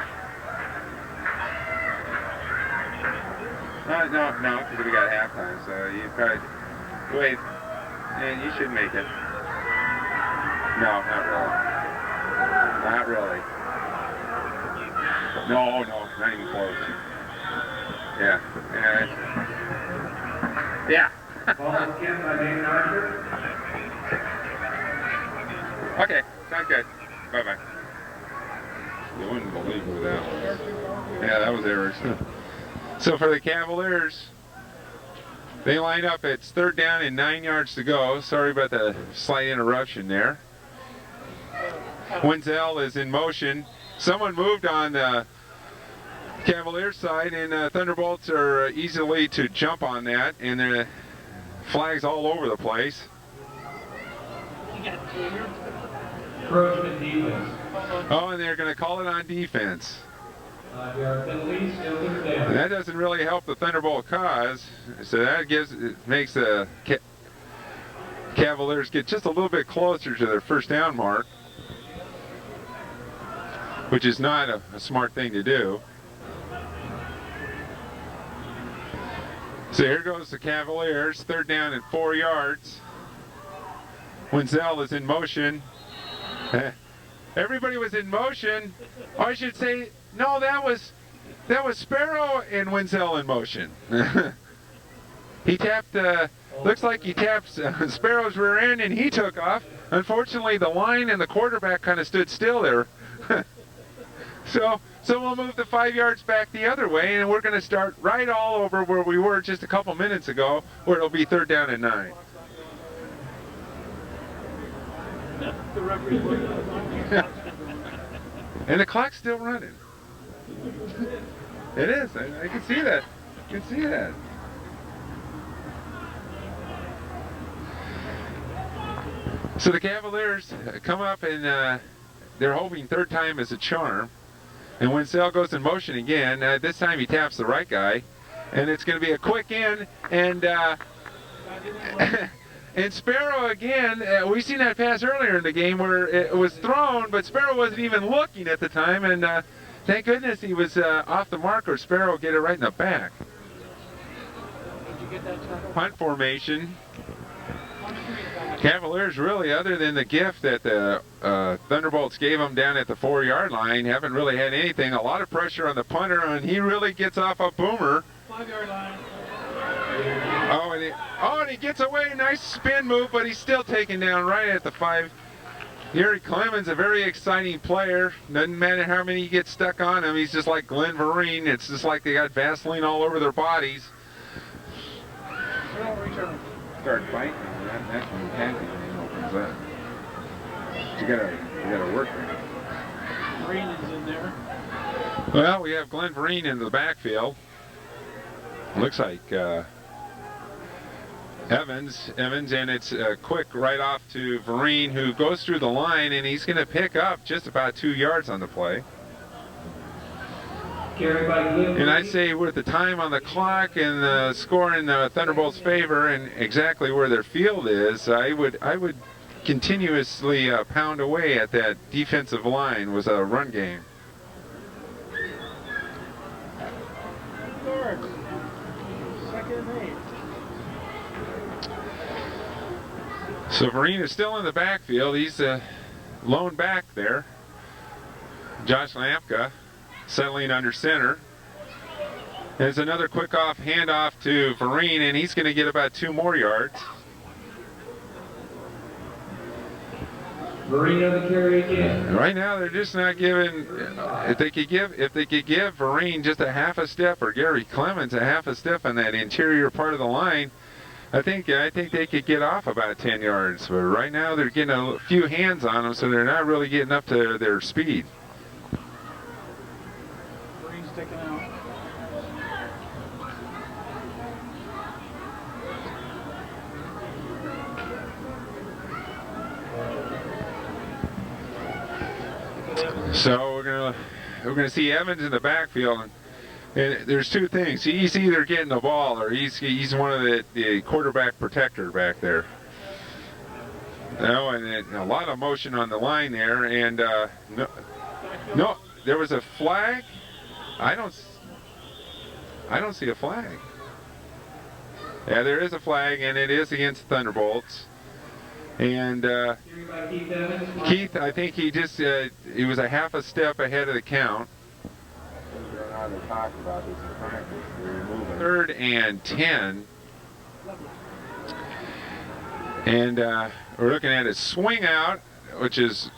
No, because we got halftime, so you probably wait. And you should make it. No, not really. No, not even close. Yeah. Ball is kicked by David Archer. Okay, sounds good. Bye-bye. You wouldn't believe who that was. Yeah, that was Eric's. So for the Cavaliers, they line up. It's 3rd down and 9 yards to go. Sorry about the slight interruption there. Wenzel is in motion. Someone moved on the Cavaliers side, and Thunderbolts are easily to jump on that, and the flags all over the place. Approachment defense. Oh, and they're going to call it on defense. 5-yard penalty, still third down. And that doesn't really help the Thunderbolt cause, so that makes the Cavaliers get just a little bit closer to their first down mark, which is not a smart thing to do. So here goes the Cavaliers, third down and 4 yards. Wenzel is in motion. Everybody was in motion. Oh, I should say, no, that was Sparrow and Wenzel in motion. He tapped, looks like he tapped Sparrow's rear end and he took off. Unfortunately, the line and the quarterback kind of stood still there. So we'll move the 5 yards back the other way, and we're going to start right all over where we were just a couple minutes ago, where it'll be third down and 9. The referee looking at the And the clock's still running. It is. I can see that. I can see that. So the Cavaliers come up and they're hoping third time is a charm. And Wenzel goes in motion again. This time he taps the right guy. And it's going to be a quick in. And and Sparrow again, we've seen that pass earlier in the game where it was thrown, but Sparrow wasn't even looking at the time. And thank goodness he was off the mark, or Sparrow will get it right in the back. Did you get that tackle? Punt formation. Cavaliers really, other than the gift that the Thunderbolts gave them down at the 4-yard line, haven't really had anything. A lot of pressure on the punter, and he really gets off a boomer. 5-yard line. Oh, and he gets away. Nice spin move, but he's still taken down right at the 5. Gary Clemens, a very exciting player. Doesn't matter how many get stuck on him. He's just like Glenn Vereen. It's just like they got Vaseline all over their bodies. Start fighting. That's when the pancake game opens up. You gotta work there. Green is in there. Well, we have Glenn Vereen in the backfield. Looks like Evans, and it's quick right off to Vereen, who goes through the line, and he's going to pick up just about 2 yards on the play. Carried by Glenn. And I'd say with the time on the clock and the score in the Thunderbolts' favor and exactly where their field is, I would continuously pound away at that defensive line with a run game. Yards. Second and 8. So Vereen is still in the backfield. He's lone back there. Josh Lampka settling under center. There's another quick handoff to Vereen, and he's going to get about 2 more yards. Vereen on the carry again. Right now, they're just not giving. If they could give Vereen just a half a step, or Gary Clemens a half a step on that interior part of the line, I think they could get off about 10 yards. But right now, they're getting a few hands on them, so they're not really getting up to their speed. Green's taken out. So we're gonna see Evans in the backfield, and there's 2 things. He's either getting the ball or he's one of the quarterback protector back there. And a lot of motion on the line there, and no, there was a flag. I don't see a flag. Yeah, there is a flag, and it is against the Thunderbolts. And Keith, I think he was a half a step ahead of the count. Third and 10. And we're looking at a swing out, which is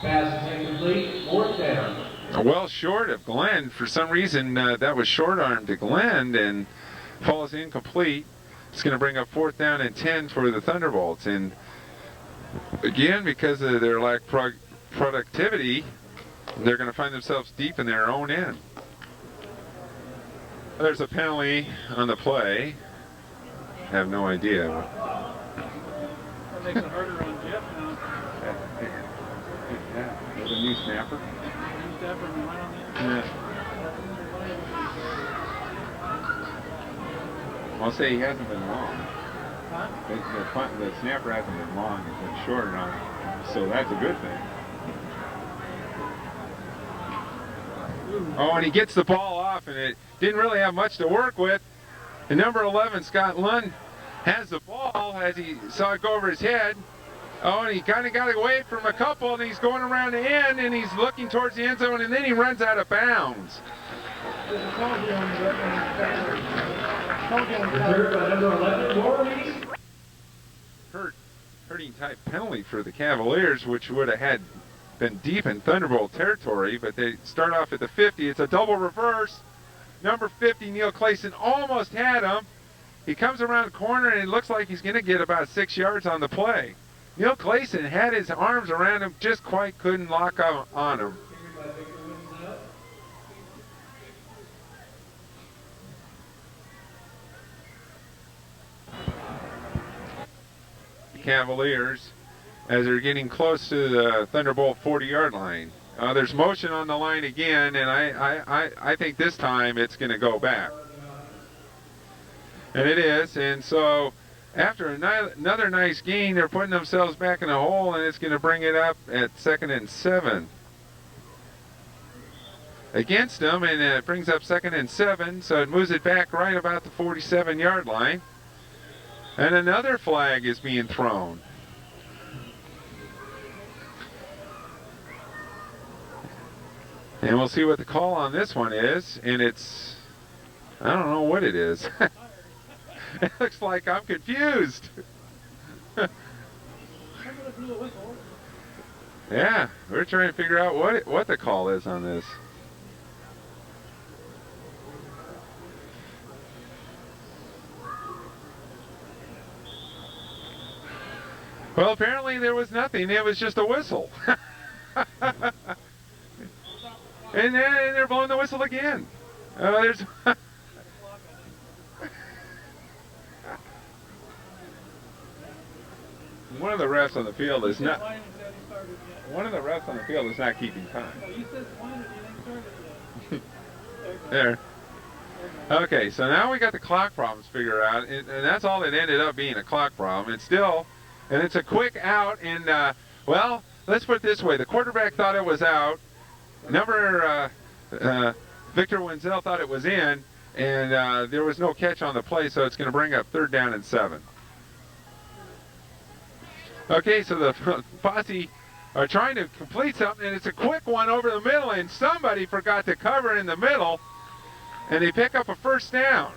Pass is incomplete. 4th down. well short of Glenn. For some reason, that was short arm to Glenn and falls incomplete. It's going to bring up 4th down and 10 for the Thunderbolts. And again, because of their lack of productivity, they're going to find themselves deep in their own end. There's a penalty on the play. I have no idea. That makes it harder on Jeff now. Yeah, with a new snapper. New stepper and right on the Yeah. I'll say he hasn't been long. Huh? The snapper hasn't been long, it's been short enough, so that's a good thing. Oh, and he gets the ball off, and it didn't really have much to work with. And number 11, Scott Lund, has the ball as he saw it go over his head. Oh, and he kind of got away from a couple, and he's going around the end, and he's looking towards the end zone, and then he runs out of bounds. There's a call here on the Reserved by number 11, Maurice. Hurting type penalty for the Cavaliers, which would have been deep in Thunderbolt territory, but they start off at the 50. It's a double reverse. Number 50, Neil Clayson, almost had him. He comes around the corner, and it looks like he's going to get about 6 yards on the play. Neil Clayson had his arms around him, just quite couldn't lock on him. Cavaliers as they're getting close to the Thunderbolt 40-yard line. There's motion on the line again, and I think this time it's going to go back. And it is, and so after another nice gain, they're putting themselves back in a hole, and it's going to bring it up at 2nd and 7. Against them, and it brings up 2nd and 7, so it moves it back right about the 47-yard line. And another flag is being thrown. And we'll see what the call on this one is. And it's, I don't know what it is. It looks like I'm confused. Yeah, we're trying to figure out what the call is on this. Well, apparently there was nothing. It was just a whistle. And they're blowing the whistle again. There's one of the refs on the field is not. One of the refs on the field is not keeping time. There. Okay, so now we got the clock problems figured out, and that's all it ended up being, a clock problem. It's still. And it's a quick out, and, well, let's put it this way. The quarterback thought it was out. Victor Wenzel thought it was in, and there was no catch on the play, so it's going to bring up 3rd down and 7. Okay, so the posse are trying to complete something, and it's a quick one over the middle, and somebody forgot to cover in the middle, and they pick up a 1st down.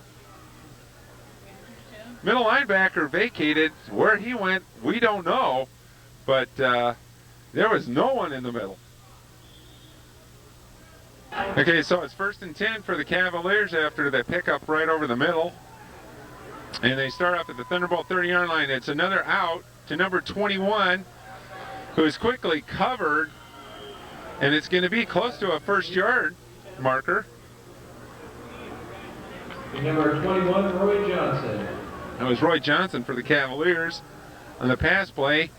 Middle linebacker vacated. Where he went, we don't know, but there was no one in the middle. Okay, so it's 1st and 10 for the Cavaliers after they pick up right over the middle. And they start off at the Thunderbolt 30-yard line. It's another out to number 21, who is quickly covered, and it's going to be close to a 1st-yard marker. Number 21, Roy Johnson. That was Roy Johnson for the Cavaliers on the pass play.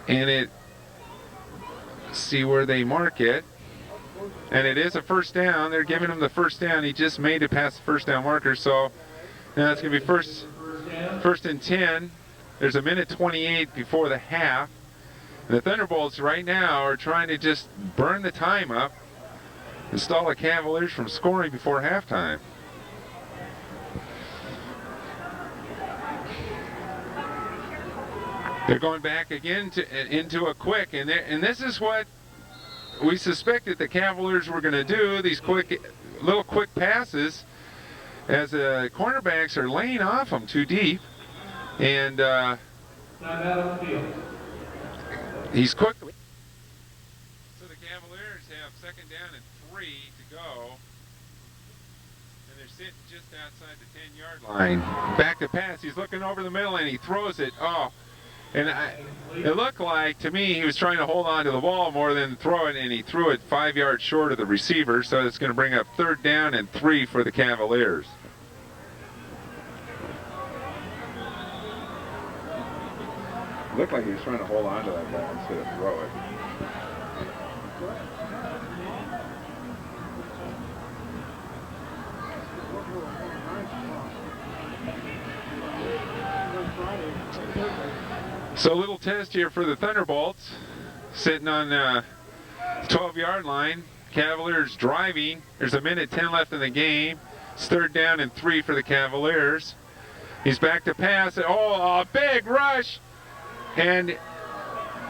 And see where they mark it. And it is a 1st down. They're giving him the 1st down. He just made it past the 1st down marker. So now it's going to be first and 10. There's a minute 28 before the half. And the Thunderbolts right now are trying to just burn the time up and stall the Cavaliers from scoring before halftime. They're going back again into a quick, and this is what we suspected the Cavaliers were going to do, these little quick passes, as the cornerbacks are laying off them too deep, and he's quick. So the Cavaliers have 2nd down and 3 to go, and they're sitting just outside the 10-yard line. Back to pass, he's looking over the middle, and he throws it. Oh. And it looked like, to me, he was trying to hold on to the ball more than throw it, and he threw it 5 yards short of the receiver, so it's going to bring up 3rd down and 3 for the Cavaliers. It looked like he was trying to hold on to that ball instead of throw it. So a little test here for the Thunderbolts, sitting on the 12-yard line. Cavaliers driving. There's 1:10 left in the game. It's 3rd down and 3 for the Cavaliers. He's back to pass. Oh, a big rush. And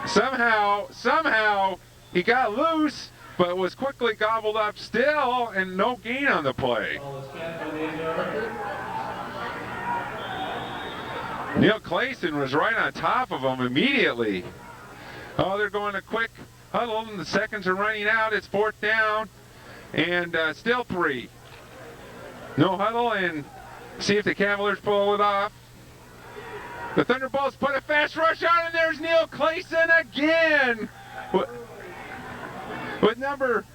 somehow he got loose, but was quickly gobbled up still, and no gain on the play. Neil Clayson was right on top of him immediately. Oh, they're going a quick huddle, and the seconds are running out. It's 4th down, and still 3. No huddle, and see if the Cavaliers pull it off. The Thunderbolts put a fast rush on, and there's Neil Clayson again with number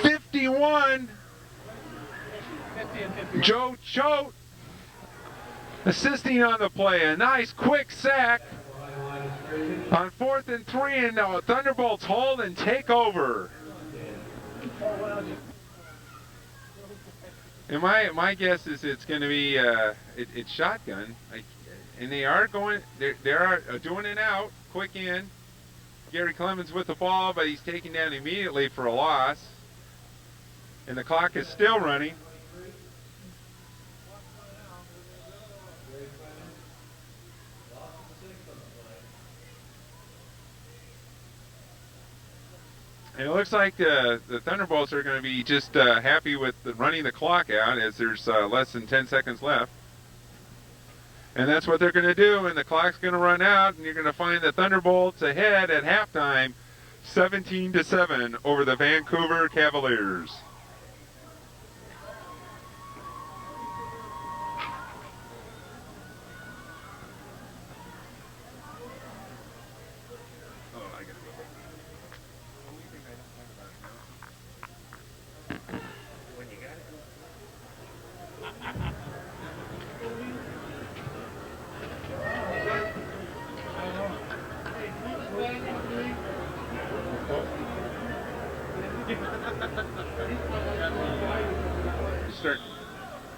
51, Joe Choate, assisting on the play. A nice quick sack on 4th and 3, and now Thunderbolts hold and take over. And my guess is it's going to be it's shotgun, and they are going. They are doing it out, quick in. Gary Clemens with the ball, but he's taken down immediately for a loss, and the clock is still running. And it looks like the Thunderbolts are going to be just happy with running the clock out, as there's less than 10 seconds left. And that's what they're going to do, and the clock's going to run out, and you're going to find the Thunderbolts ahead at halftime, 17-7 over the Vancouver Cavaliers.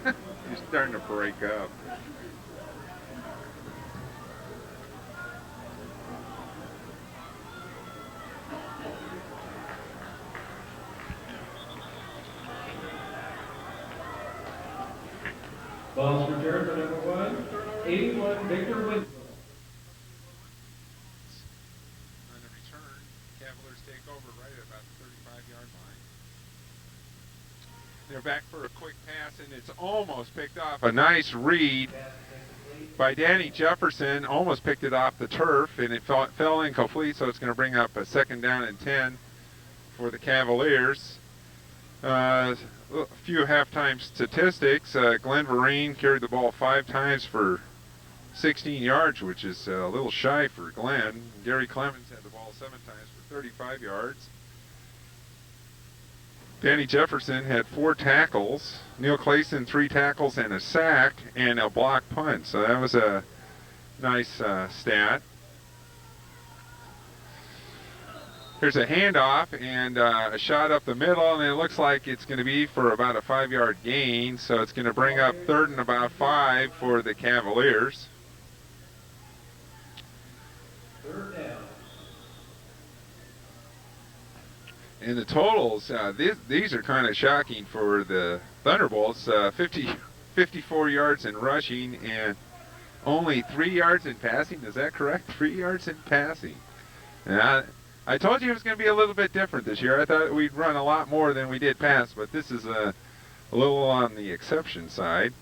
You're starting to break up. Ball's returned for number 181, Victor Winslow. On the return, Cavaliers take over right at about the 35-yard line. They're back for a quick pass, and it's almost picked off. A nice read by Danny Jefferson, almost picked it off the turf, and it fell incomplete, so it's going to bring up a 2nd down and 10 for the Cavaliers. A few halftime statistics. Glenn Vereen carried the ball 5 times for 16 yards, which is a little shy for Glenn. Gary Clemens had the ball 7 times for 35 yards. Danny Jefferson had 4 tackles. Neil Clayson 3 tackles and a sack and a block punt. So that was a nice stat. Here's a handoff and a shot up the middle, and it looks like it's going to be for about a 5-yard gain. So it's going to bring up 3rd and about 5 for the Cavaliers. 3rd down. And the totals, these are kind of shocking for the Thunderbolts. 54 yards in rushing and only 3 yards in passing. Is that correct? 3 yards in passing. And I told you it was going to be a little bit different this year. I thought we'd run a lot more than we did pass, but this is a little on the exception side.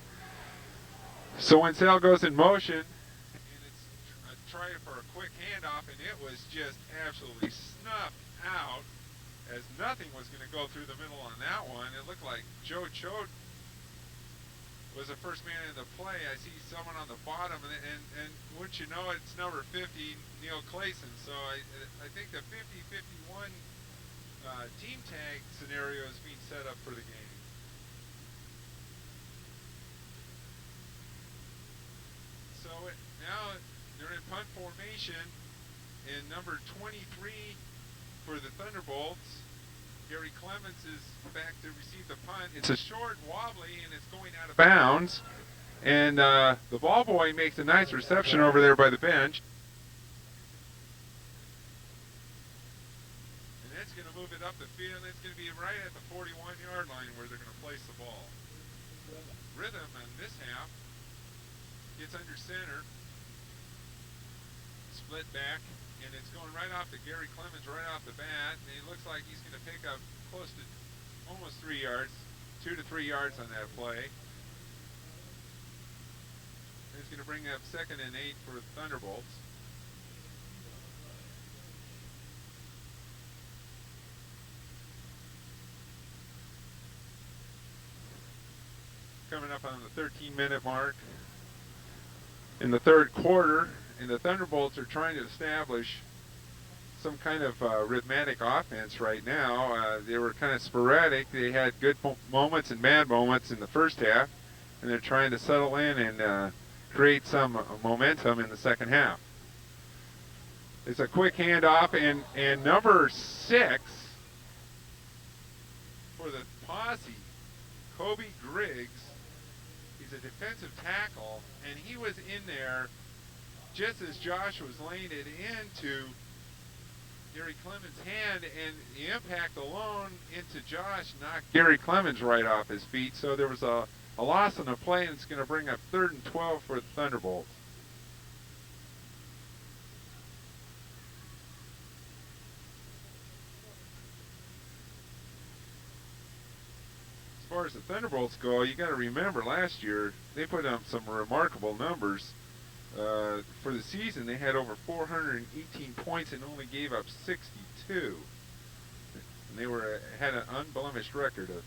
So when Sale goes in motion, and it's a try for a quick handoff, and it was just absolutely snuffed out, as nothing was going to go through the middle on that one. It looked like Joe Choate was the first man in the play. I see someone on the bottom, and wouldn't you know, it's number 50, Neil Clayson. So I think the 50-51 team tag scenario is being set up for the game. So now they're in punt formation, and number 23 for the Thunderbolts, Gary Clemens, is back to receive the punt. It's a short, wobbly, and it's going out of bounds. And the ball boy makes a nice reception over there by the bench. it's going to move it up the field, and it's going to be right at the 41-yard line where they're going to place the ball. Rhythm in this half gets under center, split back, and it's going right off to Gary Clemens right off the bat, and it looks like he's going to pick up close to almost 3 yards, 2 to 3 yards on that play. And it's going to bring up 2nd and 8 for Thunderbolts. Coming up on the 13-minute mark in the third quarter, and the Thunderbolts are trying to establish some kind of rhythmic offense right now. They were kind of sporadic. They had good moments and bad moments in the first half, and they're trying to settle in and create some momentum in the second half. It's a quick handoff, and number 6 for the Posse, Kobe Griggs. He's a defensive tackle, and he was in there just as Josh was laying it into Gary Clemens' hand, and the impact alone into Josh knocked Gary Clemens right off his feet. So there was a loss on the play, and it's going to bring up 3rd and 12 for the Thunderbolts. As far as the Thunderbolts go, you got to remember last year they put up some remarkable numbers. For the season, they had over 418 points and only gave up 62. And they had an unblemished record of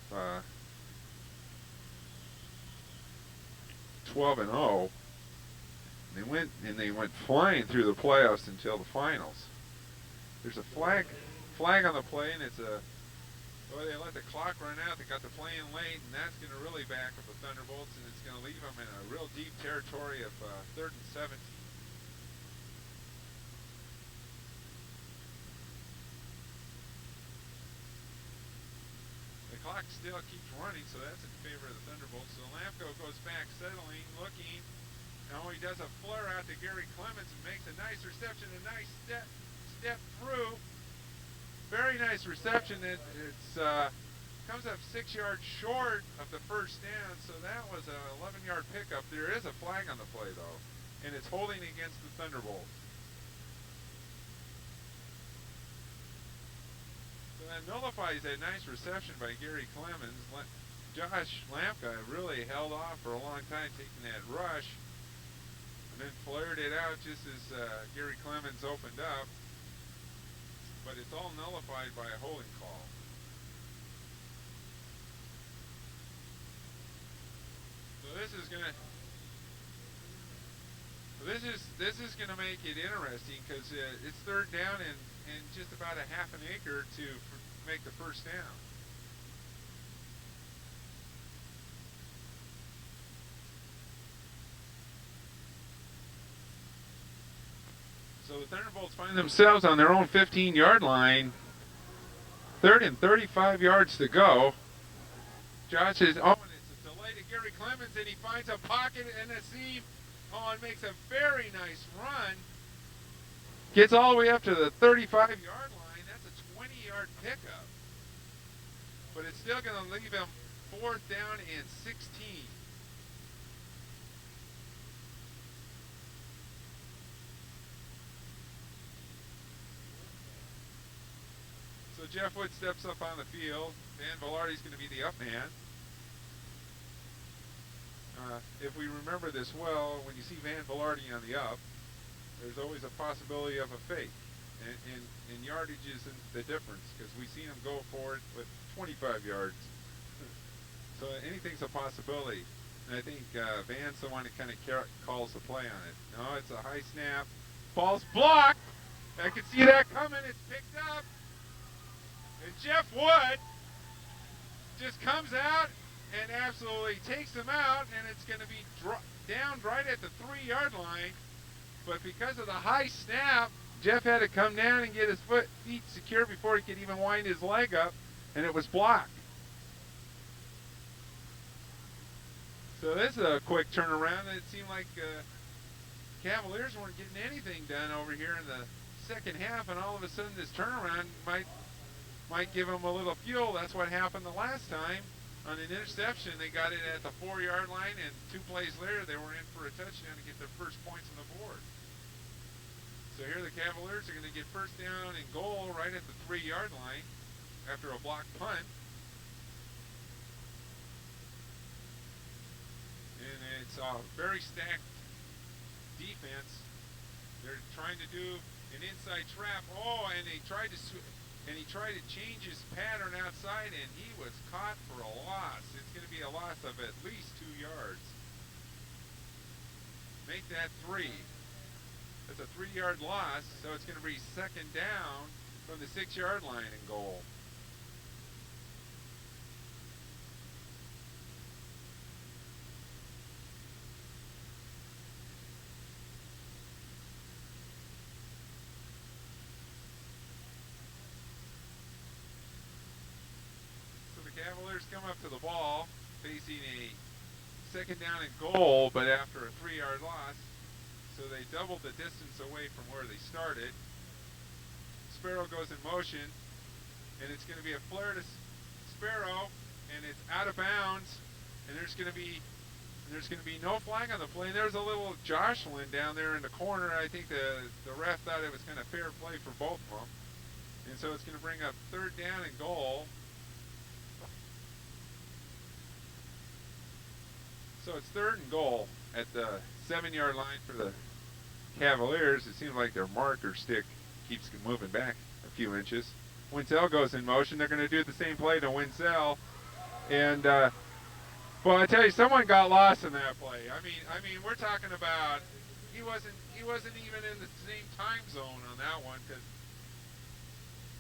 12-0. They went flying through the playoffs until the finals. There's a flag on the play, and it's a. Boy, they let the clock run out. They got the play in late, and that's going to really back up the Thunderbolts, and it's going to leave them in a real deep territory of 3rd and 17. The clock still keeps running, so that's in favor of the Thunderbolts. So Lamco goes back, settling, looking. Now he does a flare out to Gary Clemens and makes a nice reception, a nice step through. Very nice reception. It's comes up 6 yards short of the first down, so that was an 11-yard pickup. There is a flag on the play, though, and it's holding against the Thunderbolts. So that nullifies that nice reception by Gary Clemens. Josh Lampka really held off for a long time taking that rush, and then flared it out just as Gary Clemens opened up. But it's all nullified by a holding call. So this is gonna make it interesting because it's 3rd down and just about a half an acre to make the first down. So the Thunderbolts find themselves on their own 15-yard line. 3rd and 35 yards to go. Josh is, and it's a delay to Gary Clemens, and he finds a pocket and a seam. Oh, and makes a very nice run. Gets all the way up to the 35-yard line. That's a 20-yard pickup. But it's still going to leave him 4th down and 16. So Jeff Wood steps up on the field. Van Velarde's going to be the up man. If we remember this well, when you see Van Velarde on the up, there's always a possibility of a fake. And yardage isn't the difference because we've seen him go for it with 25 yards. So anything's a possibility. And I think Van's the one that kind of calls the play on it. No, it's a high snap. Ball's blocked. I can see that coming. It's picked up. And Jeff Wood just comes out and absolutely takes him out, and it's going to be down right at the 3-yard line. But because of the high snap, Jeff had to come down and get his feet secure before he could even wind his leg up, and it was blocked. So this is a quick turnaround. It seemed like Cavaliers weren't getting anything done over here in the second half, and all of a sudden this turnaround might might give them a little fuel. That's what happened the last time. On an interception, they got it at the 4-yard line, and 2 plays later, they were in for a touchdown to get their first points on the board. So here the Cavaliers are going to get first down and goal right at the 3-yard line after a blocked punt. And it's a very stacked defense. They're trying to do an inside trap. Oh, and he tried to change his pattern outside, and he was caught for a loss. It's going to be a loss of at least 2 yards. Make that 3. That's a 3-yard loss, so it's going to be second down from the 6-yard line and goal. Cavaliers come up to the ball, facing a second down and goal, but after a 3-yard loss. So they doubled the distance away from where they started. Sparrow goes in motion, and it's going to be a flare to Sparrow, and it's out of bounds, and there's going to be no flag on the play. There's a little jostling down there in the corner. I think the ref thought it was kind of fair play for both of them. And so it's going to bring up third down and goal. So it's third and goal at the 7-yard line for the Cavaliers. It seems like their marker stick keeps moving back a few inches. Winsell goes in motion. They're going to do the same play to Winsell. And, well, I tell you, someone got lost in that play. I mean, we're talking about he wasn't even in the same time zone on that one, because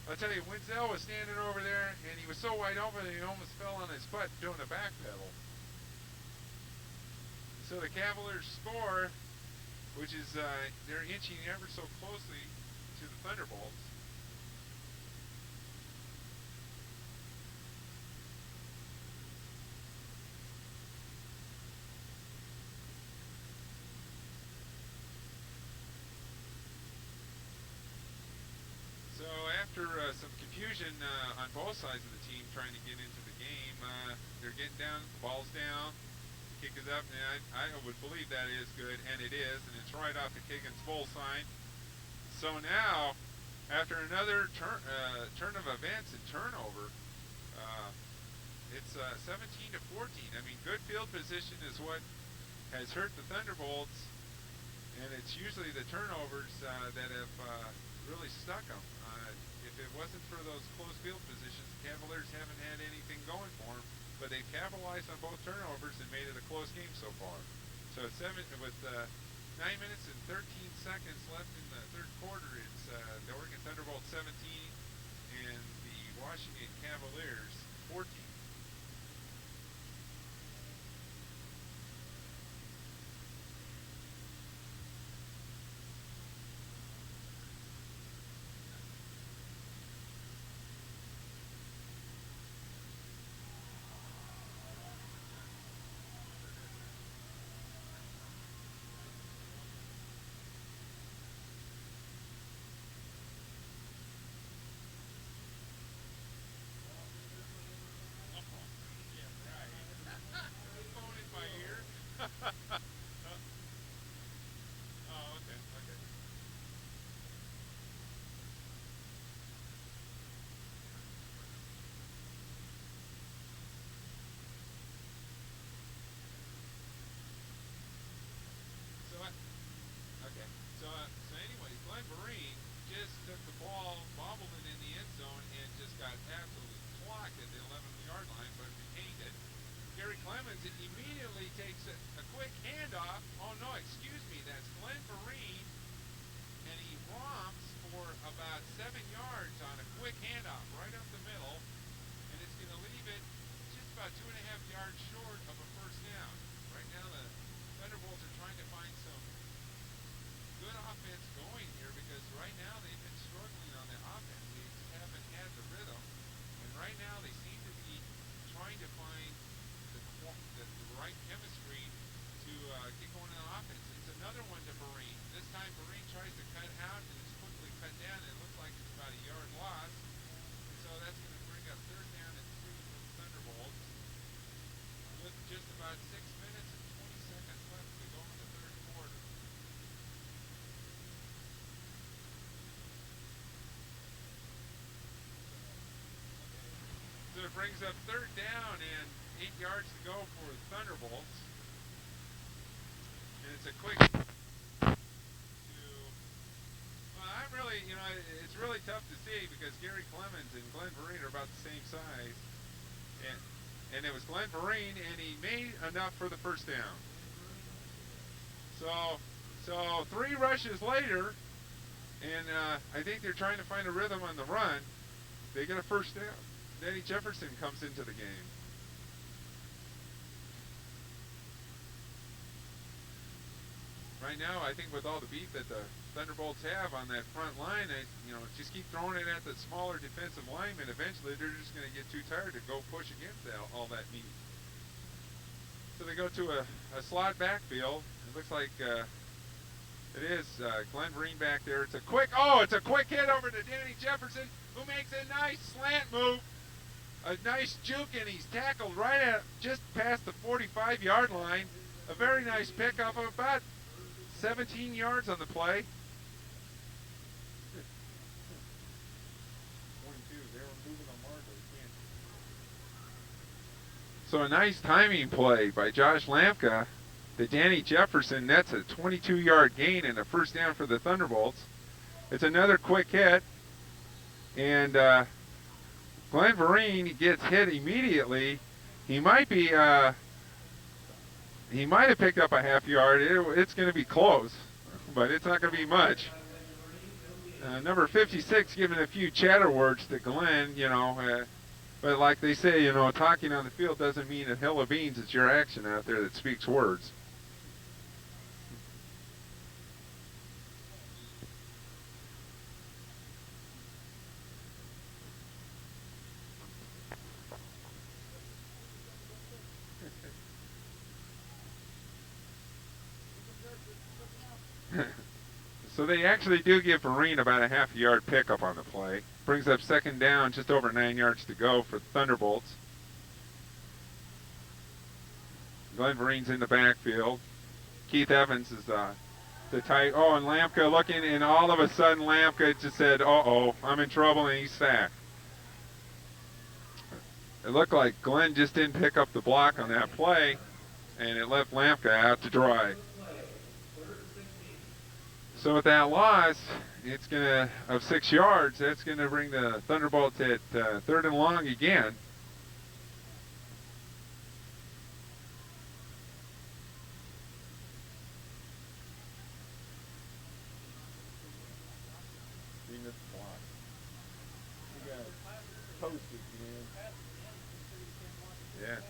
I'll tell you, Winsell was standing over there, and he was so wide open that he almost fell on his butt doing a back pedal. So the Cavaliers score, which is they're inching ever so closely to the Thunderbolts. So after some confusion on both sides of the team trying to get into the game, they're getting down, the ball's down. Kick is up, and I would believe that is good, and it is, and it's right off the kick and full sign. So now, after another turn of events and turnover, it's 17-14. I mean, good field position is what has hurt the Thunderbolts, and it's usually the turnovers that have really stuck them. If it wasn't for those close field positions, the Cavaliers haven't had anything going for them. But they've capitalized on both turnovers and made it a close game so far. So it's 9 minutes and 13 seconds left in the third quarter. It's the Oregon Thunderbolts 17 and the Washington Cavaliers 14. brings up third down and 8 yards to go for the Thunderbolts. And it's a quick to, well, I'm really, it's really tough to see because Gary Clemens and Glenn Vereen are about the same size. And it was Glenn Vereen, and he made enough for the first down. So 3 rushes later, and I think they're trying to find a rhythm on the run. They get a first down. Danny Jefferson comes into the game. Right now, I think with all the beat that the Thunderbolts have on that front line, they, just keep throwing it at the smaller defensive linemen. Eventually, they're just going to get too tired to go push against all that meat. So they go to a slot backfield. It looks like it is Glenn Vereen back there. It's a quick hit over to Danny Jefferson, who makes a nice slant move, a nice juke, and he's tackled right at just past the 45-yard line. A very nice pickup of about 17 yards on the play. 22. They were moving the marker. So a nice timing play by Josh Lampka to Danny Jefferson. That's a 22-yard gain and a first down for the Thunderbolts. It's another quick hit, and Glenn Vereen gets hit immediately. He might have picked up a half yard. It's going to be close, but it's not going to be much. Number 56 giving a few chatter words to Glenn, but like they say, talking on the field doesn't mean a hill of beans. It's your action out there that speaks words. So they actually do give Vereen about a half yard pickup on the play. Brings up second down, just over 9 yards to go for the Thunderbolts. Glenn Vereen's in the backfield. Keith Evans is the tight. Oh, and Lampka looking, and all of a sudden Lampka just said, uh-oh, I'm in trouble, and he's sacked. It looked like Glenn just didn't pick up the block on that play, and it left Lampka out to dry. So with that loss, it's of 6 yards, that's going to bring the Thunderbolts at third and long again. He missed the block. He got posted, man. Yeah.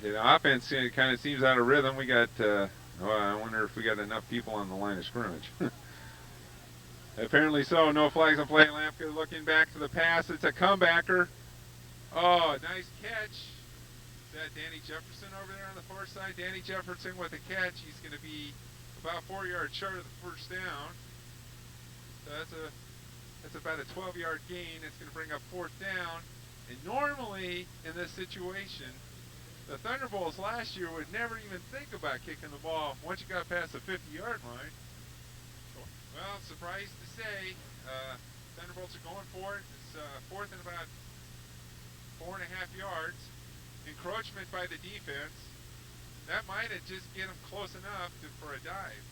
The offense kind of seems out of rhythm. We got, I wonder if we got enough people on the line of scrimmage. Apparently so. No flags on play. Lampka looking back to the pass. It's a comebacker. Oh, nice catch. Is that Danny Jefferson over there on the far side? Danny Jefferson with a catch. He's going to be about 4 yards short of the first down. So that's about a 12-yard gain. It's going to bring up fourth down. And normally in this situation, the Thunderbolts last year would never even think about kicking the ball once you got past the 50-yard line. Well, surprised to say, Thunderbolts are going for it. It's fourth and about 4.5 yards. Encroachment by the defense. That might have just get them close enough for a dive.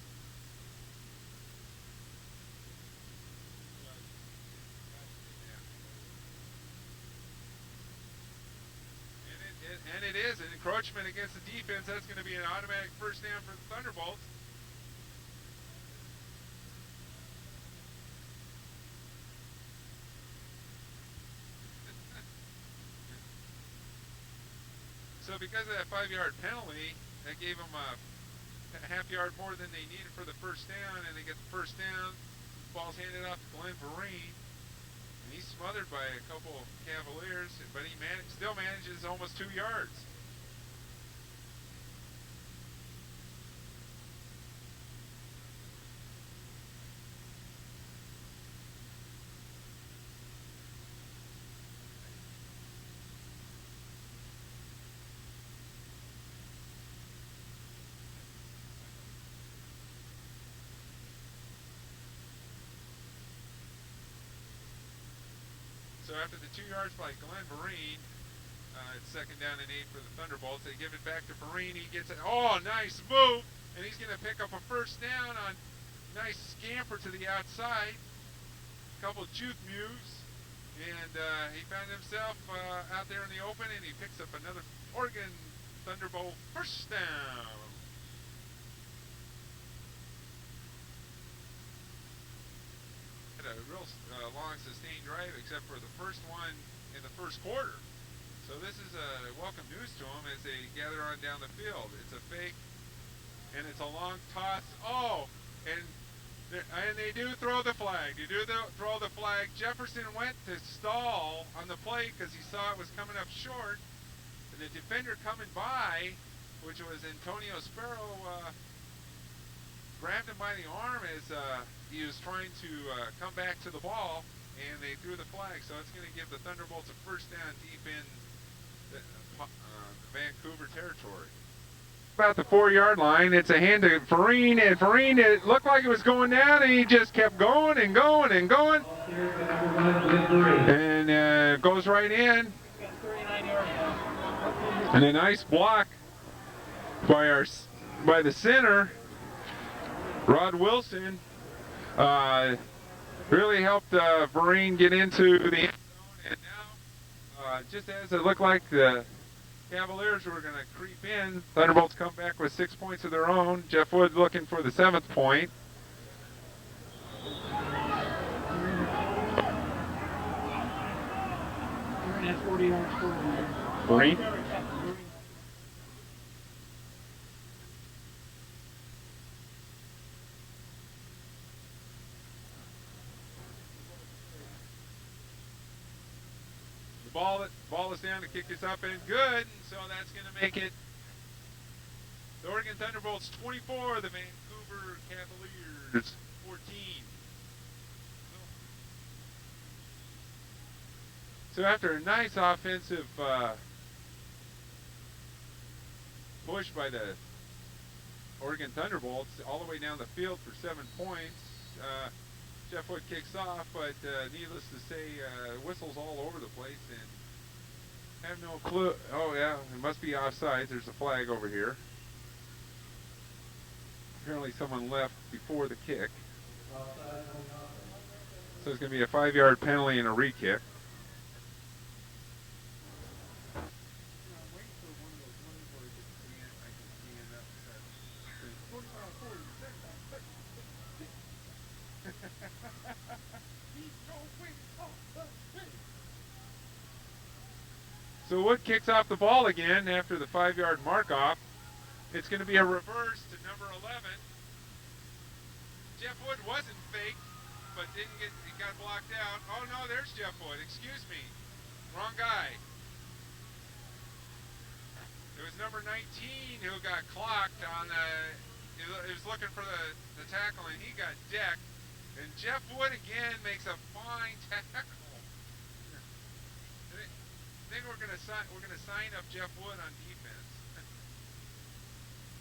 And it is an encroachment against the defense. That's going to be an automatic first down for the Thunderbolts. So because of that 5-yard penalty, that gave them a half yard more than they needed for the first down, and they get the first down. Ball's handed off to Glenn Vereen. And he's smothered by a couple Cavaliers, but he still manages almost 2 yards. after the 2 yards by Glenn Vereen, it's second down and 8 for the Thunderbolts. They give it back to Vereen. He gets it. Oh, nice move. And he's going to pick up a first down on nice scamper to the outside. A couple juke moves. And he found himself out there in the open, and he picks up another Oregon Thunderbolt first down. Had a real long sustained drive, except for the first one in the first quarter. So this is a welcome news to them as they gather on down the field. It's a fake, and it's a long toss. Oh, and they do throw the flag. They do throw the flag. Jefferson went to stall on the play because he saw it was coming up short. And the defender coming by, which was Antonio Sparrow, grabbed him by the arm as he was trying to come back to the ball, and they threw the flag. So it's going to give the Thunderbolts a first down deep in the Vancouver territory. About the 4-yard line, it's a hand to Vereen, and Vereen, it looked like it was going down, and he just kept going and going and going, and goes right in. And a nice block by the center, Rod Wilson, really helped Vereen get into the end zone, and now, just as it looked like the Cavaliers were going to creep in, Thunderbolts come back with 6 points of their own. Jeff Wood looking for the 7th point. That's 40 yards forward. Vereen? Ball is down, the kick is up and good, and so that's going to make it the Oregon Thunderbolts 24, the Vancouver Cavaliers 14. So after a nice offensive push by the Oregon Thunderbolts all the way down the field for 7 points, Jeff Wood kicks off, but needless to say, whistles all over the place, and I have no clue. Oh yeah, it must be offsides. There's a flag over here. Apparently someone left before the kick. So it's going to be a 5-yard penalty and a re-kick. So Wood kicks off the ball again after the 5-yard mark off. It's going to be a reverse to number 11. Jeff Wood wasn't faked, but it got blocked out. Oh no, there's Jeff Wood. Excuse me. Wrong guy. It was number 19 who got clocked on he was looking for the tackle, and he got decked. And Jeff Wood again makes a fine tackle. I think we're gonna sign up Jeff Wood on defense.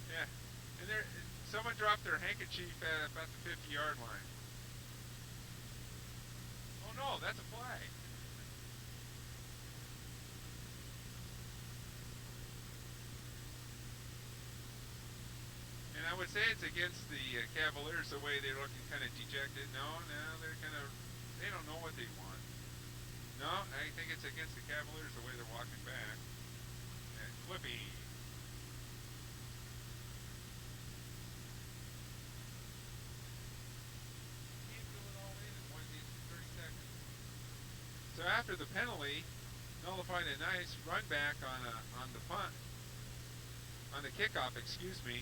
Yeah, and someone dropped their handkerchief at about the 50-yard line. Oh no, that's a flag. And I would say it's against the Cavaliers the way they're looking kind of dejected. No, they don't know what they want. No, I think it's against the Cavaliers the way they're walking back. And Flippy. Can't fill it all in 30 seconds. So after the penalty, nullified a nice run back on the punt, on the kickoff, excuse me.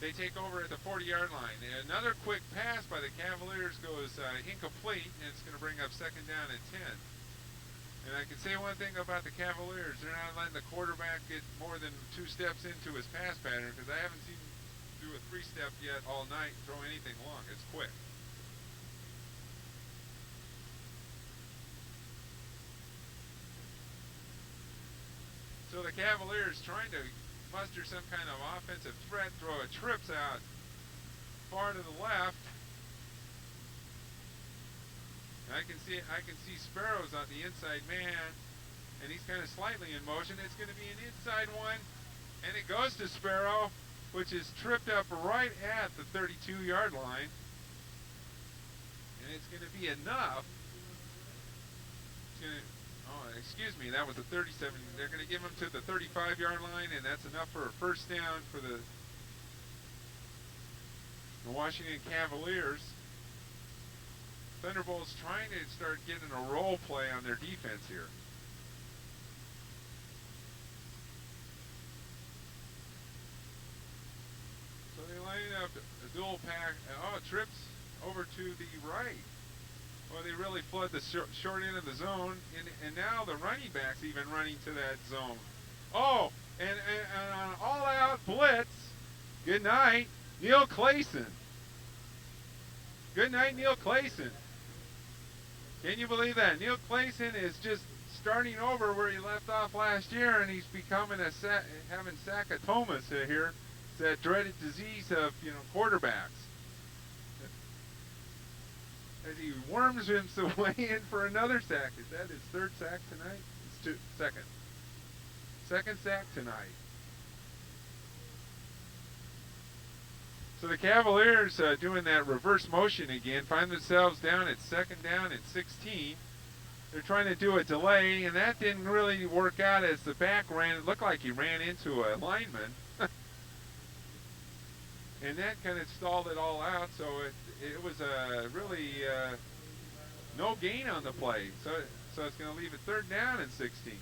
They take over at the 40-yard line. And another quick pass by the Cavaliers goes incomplete, and it's going to bring up second down at 10. And I can say one thing about the Cavaliers. They're not letting the quarterback get more than 2 steps into his pass pattern, because I haven't seen him do a 3-step yet all night and throw anything long. It's quick. So the Cavaliers trying to muster some kind of offensive threat, throw a trips out far to the left. I can see Sparrow's on the inside man, and he's kind of slightly in motion. It's going to be an inside one, and it goes to Sparrow, which is tripped up right at the 32-yard line. And it's going to be enough. Excuse me, that was a 37. They're going to give him to the 35-yard line, and that's enough for a first down for the Washington Cavaliers. Thunderbolts trying to start getting a role play on their defense here. So they line up a dual pack. Oh, trips over to the right. Well, they really flood the short end of the zone, and now the running back's even running to that zone. Oh, and on an all-out blitz. Good night, Neil Clayson. Good night, Neil Clayson. Can you believe that? Neil Clayson is just starting over where he left off last year, and he's becoming having sarcomas here. It's that dreaded disease of quarterbacks. As he worms his way in for another sack. Is that his third sack tonight? It's second. Second sack tonight. So the Cavaliers doing that reverse motion again, find themselves down at second down and 16. They're trying to do a delay, and that didn't really work out as the back ran. It looked like he ran into a lineman. And that kind of stalled it all out, so it was really no gain on the play. So it's going to leave it third down and 16.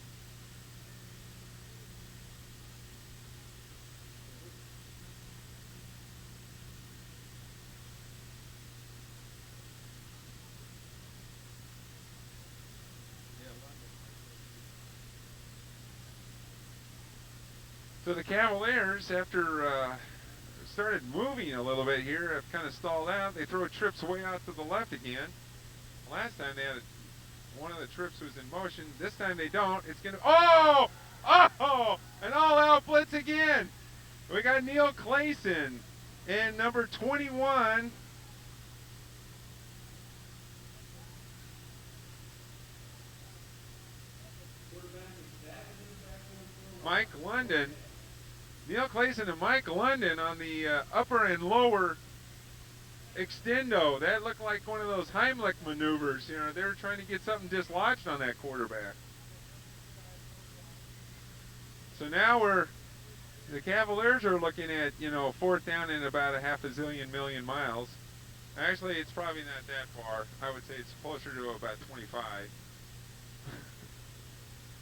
So the Cavaliers, after started moving a little bit here, have kind of stalled out. They throw trips way out to the left again. Last time they had one of the trips was in motion. This time they don't. It's going to, an all-out blitz again. We got Neil Clayson and number 21. Mike London. Neil Clayson and Mike London on the upper and lower extendo. That looked like one of those Heimlich maneuvers. They were trying to get something dislodged on that quarterback. So now the Cavaliers are looking at, fourth down in about a half a zillion million miles. Actually, it's probably not that far. I would say it's closer to about 25.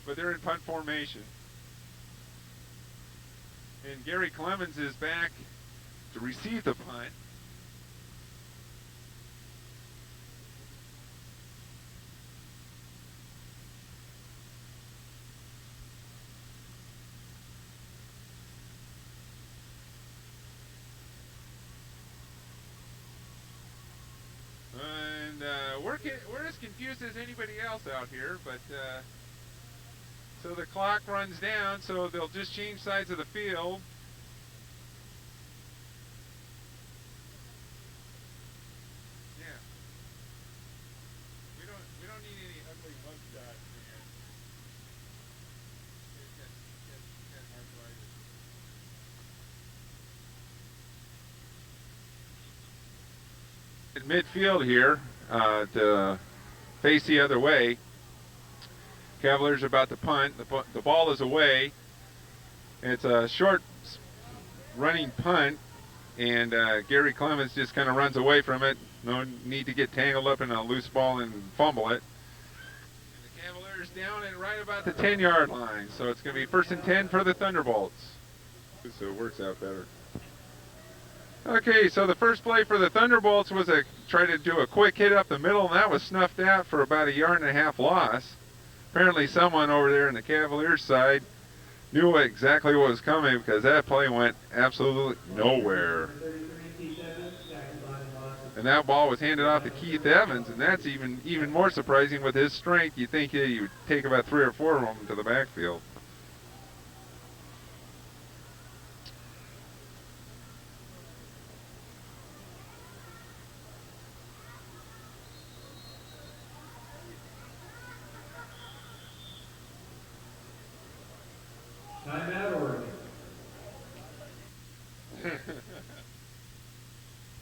But they're in punt formation. And Gary Clemens is back to receive the punt. And we're as confused as anybody else out here, but so the clock runs down, so they'll just change sides of the field. Yeah. We don't need any ugly mug shots here. At midfield here, to face the other way. Cavaliers are about to punt. The ball is away. It's a short running punt, and Gary Clemens just kind of runs away from it. No need to get tangled up in a loose ball and fumble it. And the Cavaliers down at right about the 10-yard line, so it's going to be first and 10 for the Thunderbolts. So it works out better. Okay, so the first play for the Thunderbolts was try to do a quick hit up the middle, and that was snuffed out for about a 1.5 yard loss. Apparently someone over there in the Cavaliers side knew exactly what was coming, because that play went absolutely nowhere. And that ball was handed off to Keith Evans, and that's even more surprising with his strength. You'd think he would take about 3 or 4 of them to the backfield.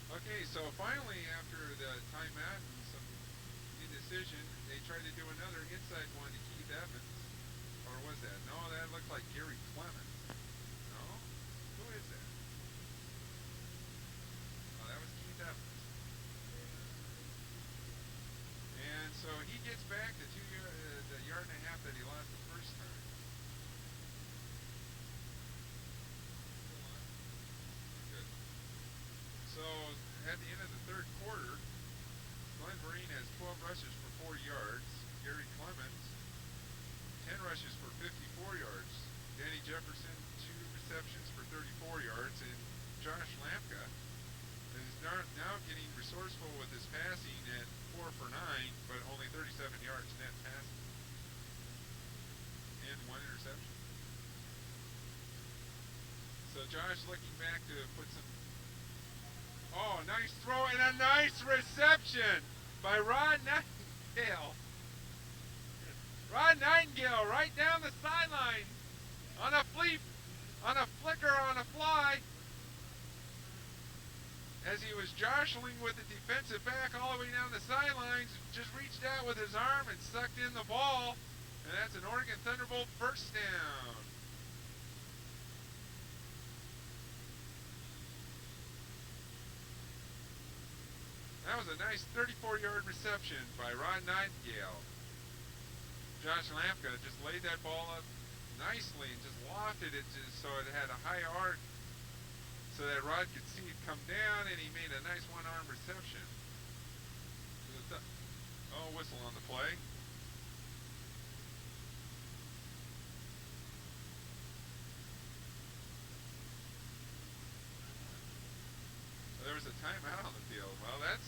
Okay, so finally, after the timeout and some indecision, they tried to do another inside one to Keith Evans. Or was that? No, that looked like Gary Clemens. No? Who is that? Oh, that was Keith Evans. And so he gets back the yard and a half that he lost the first time. Good. So at the end of the third quarter, Glenn Vereen has 12 rushes for 4 yards. Gary Clemens, 10 rushes for 54 yards. Danny Jefferson, 2 receptions for 34 yards. And Josh Lampka is now getting resourceful with his passing at 4 for 9, but only 37 yards net passing. And 1 interception. So Josh looking back to put some... Oh, nice throw and a nice reception by Rod Nightingale. Rod Nightingale right down the sideline on a flicker, on a fly, as he was jostling with the defensive back all the way down the sidelines, just reached out with his arm and sucked in the ball, and that's an Oregon Thunderbolt first down. That was a nice 34-yard reception by Rod Nightingale. Josh Lampka just laid that ball up nicely and just lofted it so it had a high arc so that Rod could see it come down, and he made a nice one-arm reception. Oh, whistle on the play. There was a timeout on the field. Well, that's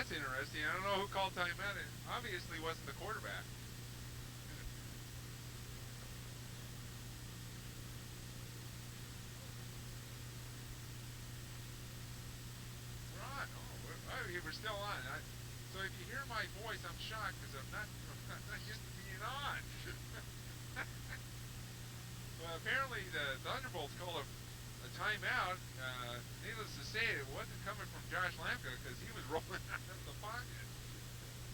interesting. I don't know who called timeout. It obviously wasn't the quarterback. We're still on. So if you hear my voice, I'm shocked because I'm not used to being on. Well, apparently the Thunderbolts called a timeout. Needless to say, it wasn't coming from Josh Lampka because he was rolling out of the pocket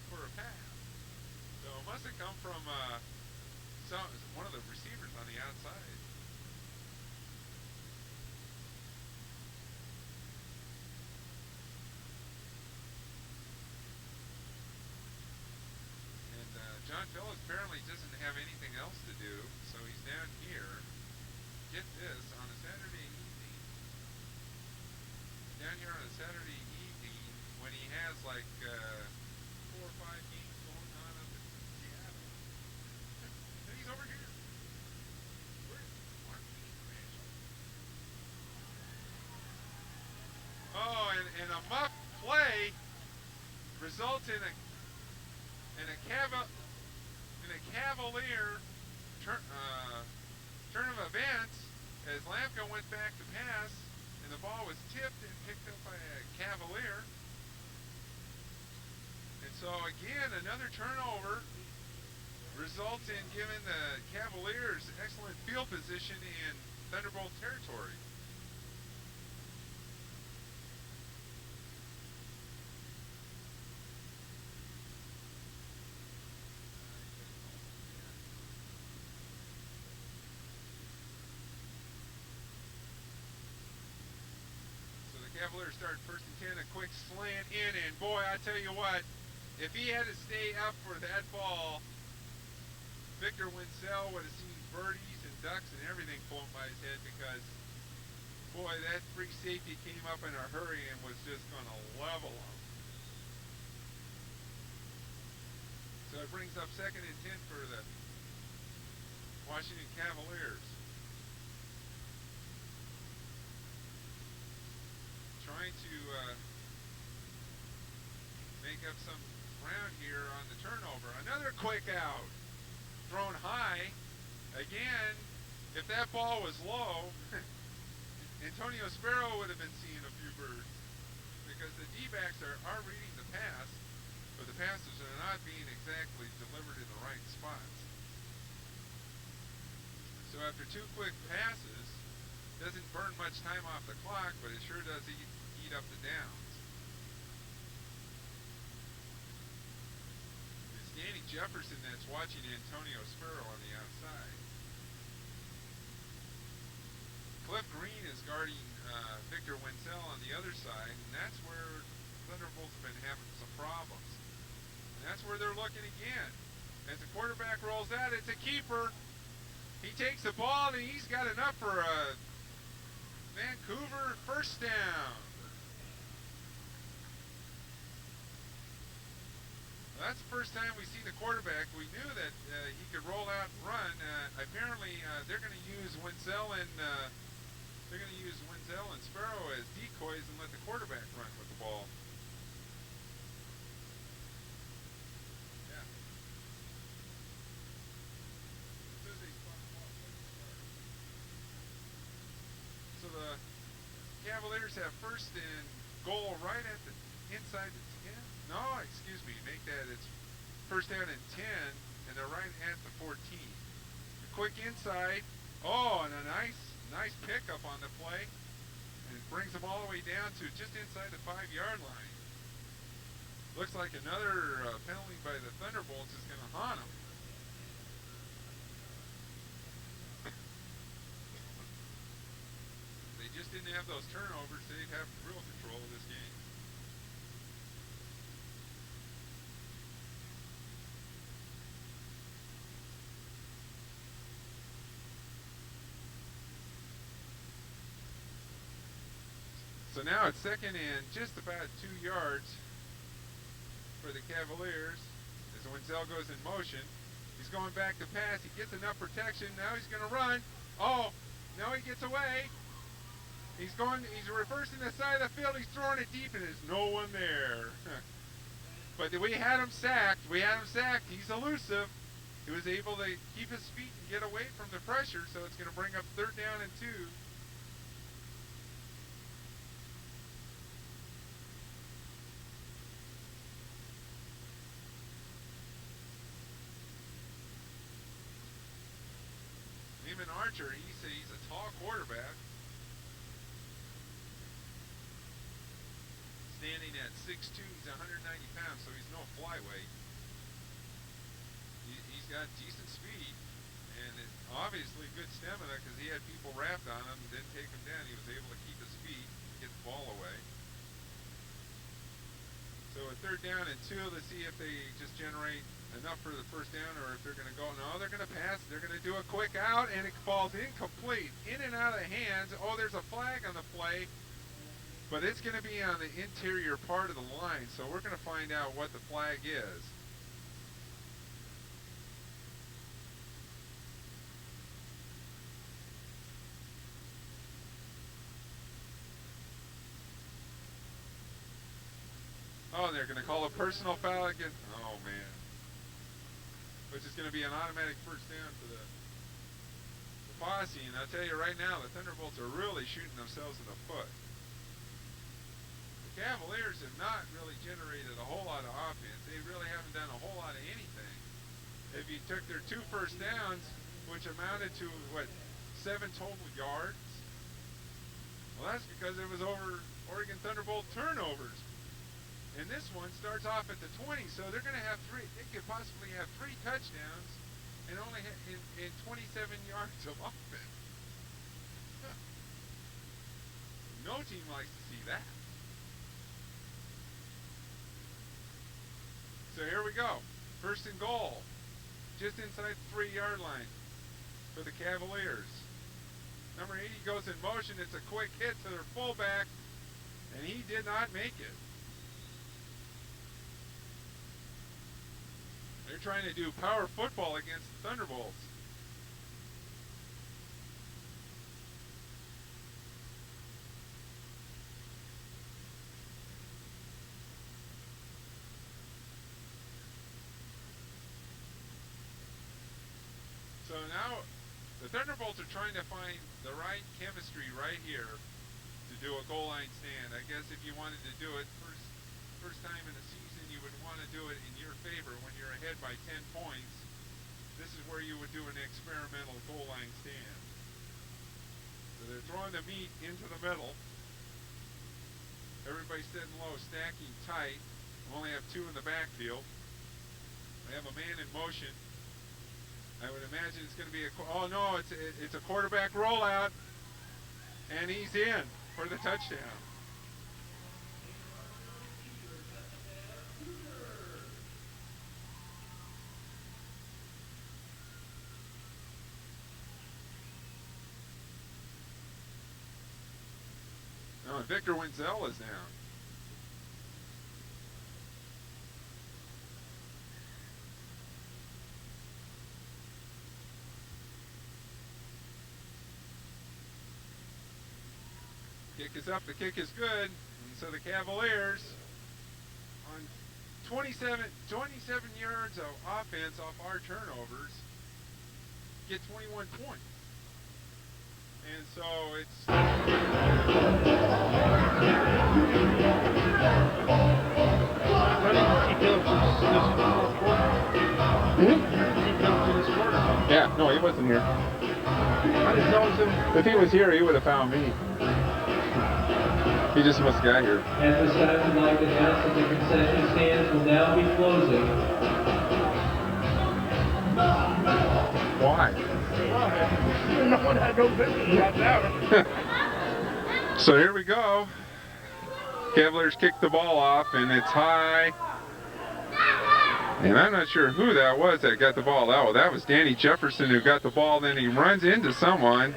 for a pass. So it must have come from one of the receivers on the outside. John Phillips apparently doesn't have anything else to do, so he's down here. Get this, on a Saturday evening, down here on a Saturday evening, when he has like 4 or 5 games going on up in Seattle. And he's over here. Oh, and a muff play results in a Cavalier turn of events as Lampka went back to pass, and the ball was tipped and picked up by a Cavalier. And so again, another turnover results in giving the Cavaliers excellent field position in Thunderbolt territory. Cavaliers start 1st and 10, a quick slant in, and boy, I tell you what, if he had to stay up for that ball, Victor Winsell would have seen birdies and ducks and everything flown by his head, because, boy, that free safety came up in a hurry and was just going to level him. So it brings up 2nd and 10 for the Washington Cavaliers. Trying to make up some ground here on the turnover. Another quick out, thrown high. Again, if that ball was low, Antonio Sparrow would have been seeing a few birds, because the D-backs are reading the pass, but the passes are not being exactly delivered in the right spots. So after 2 quick passes, Doesn't burn much time off the clock, but it sure does eat up the downs. It's Danny Jefferson that's watching Antonio Sparrow on the outside. Cliff Green is guarding Victor Wenzel on the other side, and that's where Thunderbolts have been having some problems. And that's where they're looking again. As the quarterback rolls out, it's a keeper. He takes the ball, and he's got enough for a Vancouver first down. Well, that's the first time we see the quarterback. We knew that he could roll out and run. Apparently, they're going to use Wenzel and Sparrow as decoys and let the quarterback run with the ball. Yeah. So the Cavaliers have first and goal right at the inside the 10. No, excuse me, make that, it's first down and 10, and they're right at the 14. A quick inside. Oh, and a nice pickup on the play. And it brings them all the way down to just inside the 5-yard line. Looks like another penalty by the Thunderbolts is going to haunt them. They just didn't have those turnovers. They'd have real control of this game. So now it's second and just about 2 yards for the Cavaliers as Wenzel goes in motion. He's going back to pass. He gets enough protection. Now he's going to run. Oh, now he gets away. He's reversing the side of the field. He's throwing it deep and there's no one there. But we had him sacked. He's elusive. He was able to keep his feet and get away from the pressure, so it's going to bring up third down and 2. Neiman Archer, he's a tall quarterback. Standing at 6'2", he's 190 pounds, so he's no flyweight. He's got decent speed, and obviously good stamina because he had people wrapped on him, didn't take him down. He was able to keep his feet, get the ball away. So a third down and 2, let's see if they just generate enough for the first down or if they're going to go. No, they're going to pass. They're going to do a quick out, and it falls incomplete, in and out of the hands. Oh, there's a flag on the play, but it's going to be on the interior part of the line, so we're going to find out what the flag is. Oh, they're going to call a personal foul again. Oh, man. Which is going to be an automatic first down for the Posse. And I'll tell you right now, the Thunderbolts are really shooting themselves in the foot. The Cavaliers have not really generated a whole lot of offense. They really haven't done a whole lot of anything. If you took their 2 first downs, which amounted to, 7 total yards? Well, that's because it was over Oregon Thunderbolt turnovers. And this one starts off at the 20, so they're going to have 3. They could possibly have 3 touchdowns and only in 27 yards of offense. No team likes to see that. So here we go. First and goal. Just inside the 3-yard line for the Cavaliers. Number 80 goes in motion. It's a quick hit to their fullback, and he did not make it. They're trying to do power football against the Thunderbolts. So now the Thunderbolts are trying to find the right chemistry right here to do a goal line stand. I guess if you wanted to do it first time in the season, you would want to do it in your favor when you're ahead by 10 points. This is where you would do an experimental goal line stand. The they're throwing the meat into the middle. Everybody's sitting low, stacking tight. We only have two in the backfield. We have a man in motion. I would imagine it's going to be a, oh no, it's a quarterback rollout, and he's in for the touchdown. Oh, Victor Wenzel is down. Kick is up, the kick is good, and so the Cavaliers on 27 yards of offense off our turnovers get 21 points. And so it's... Yeah, no, he wasn't here. If he was here, he would have found me. He just must have got here. At this time, we'd like to announce that the concession stands will now be closing. Why? No one had no business right now. So here we go. Cavaliers kick the ball off, and it's high. And I'm not sure who that was that got the ball out. Well, that was Danny Jefferson who got the ball. Then he runs into someone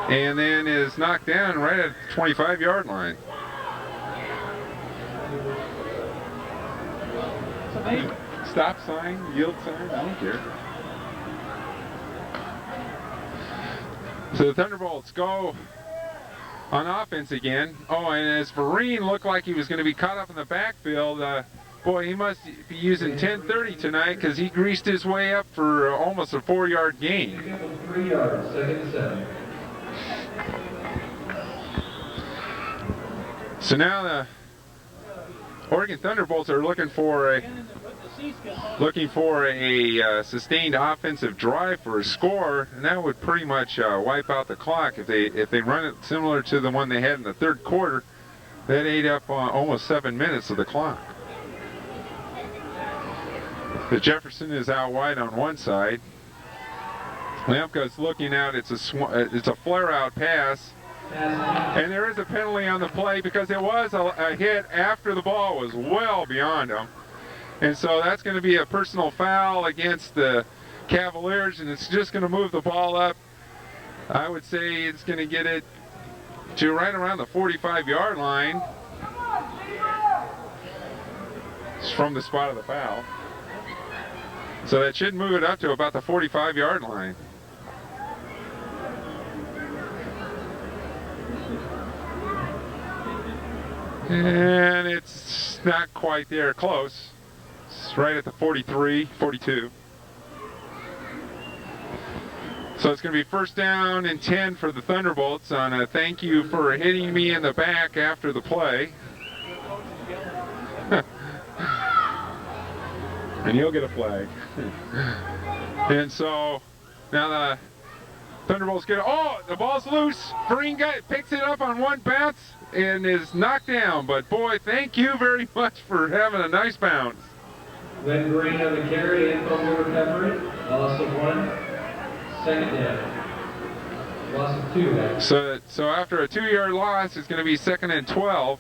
and then is knocked down right at the 25-yard line. Stop sign, yield sign, I don't care. So the Thunderbolts go on offense again. Oh, and as Vereen looked like he was going to be caught up in the backfield, boy, he must be using 1030 tonight because he greased his way up for almost a 4-yard gain. 3 yards, second and 7. So now the Oregon Thunderbolts are looking for a sustained offensive drive for a score, and that would pretty much wipe out the clock if they run it similar to the one they had in the third quarter. That ate up almost 7 minutes of the clock. The Jefferson is out wide on one side. Lampka's looking out. It's a flare-out pass. And there is a penalty on the play because it was a hit after the ball was well beyond him. And so that's going to be a personal foul against the Cavaliers, and it's just going to move the ball up. I would say it's going to get it to right around the 45-yard line. It's from the spot of the foul. So that should move it up to about the 45-yard line. And it's not quite there, close. It's right at the 43, 42. So it's going to be first down and 10 for the Thunderbolts on a thank you for hitting me in the back after the play. And he'll get a flag. And so now the Thunderbolts get, oh, the ball's loose. Vereen picks it up on one bounce and is knocked down. But boy, thank you very much for having a nice bounce. Glenn Green on the carry and fumble recovery. Loss of 1. Second down. Loss of 2. Actually. So after a 2-yard loss, it's going to be second and 12.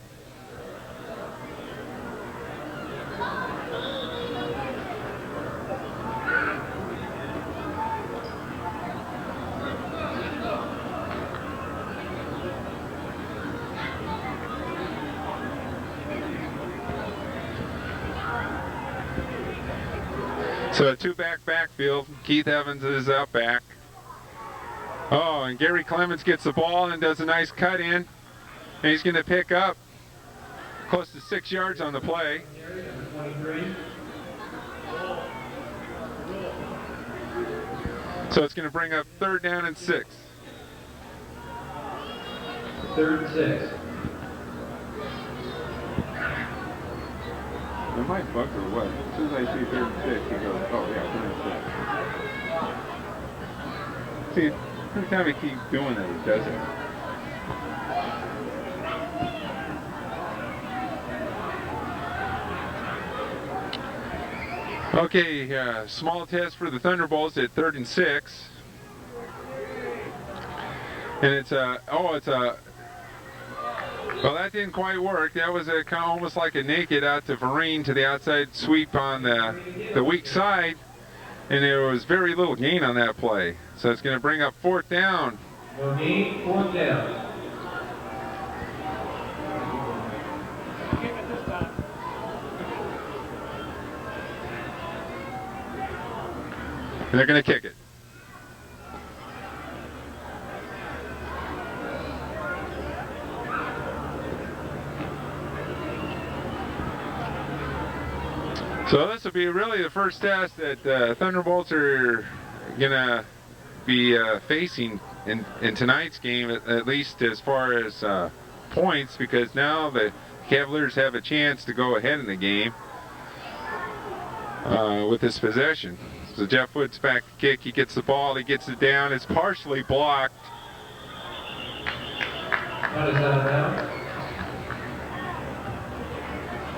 So a 2-back backfield. Keith Evans is out back. Oh, and Gary Clemens gets the ball and does a nice cut in. And he's going to pick up close to 6 yards on the play. So it's going to bring up third down and 6. Third and 6. Am I bugged or what? As soon as I see 3rd and 6, he goes, oh yeah, 3rd and 6. See, Every time we keep doing it, it does it. Okay, small test for the Thunderbolts at 3rd and 6. And it's a, well, that didn't quite work. That was a kind of almost like a naked out to Vereen to the outside sweep on the weak side. And there was very little gain on that play. So it's going to bring up 4th down. No gain, 4th down. And they're going to kick it. So this will be really the first test that Thunderbolts are going to be facing in tonight's game, at least as far as points, because now the Cavaliers have a chance to go ahead in the game with this possession. So Jeff Wood's back to kick. He gets the ball. He gets it down. It's partially blocked. That is out of bounds.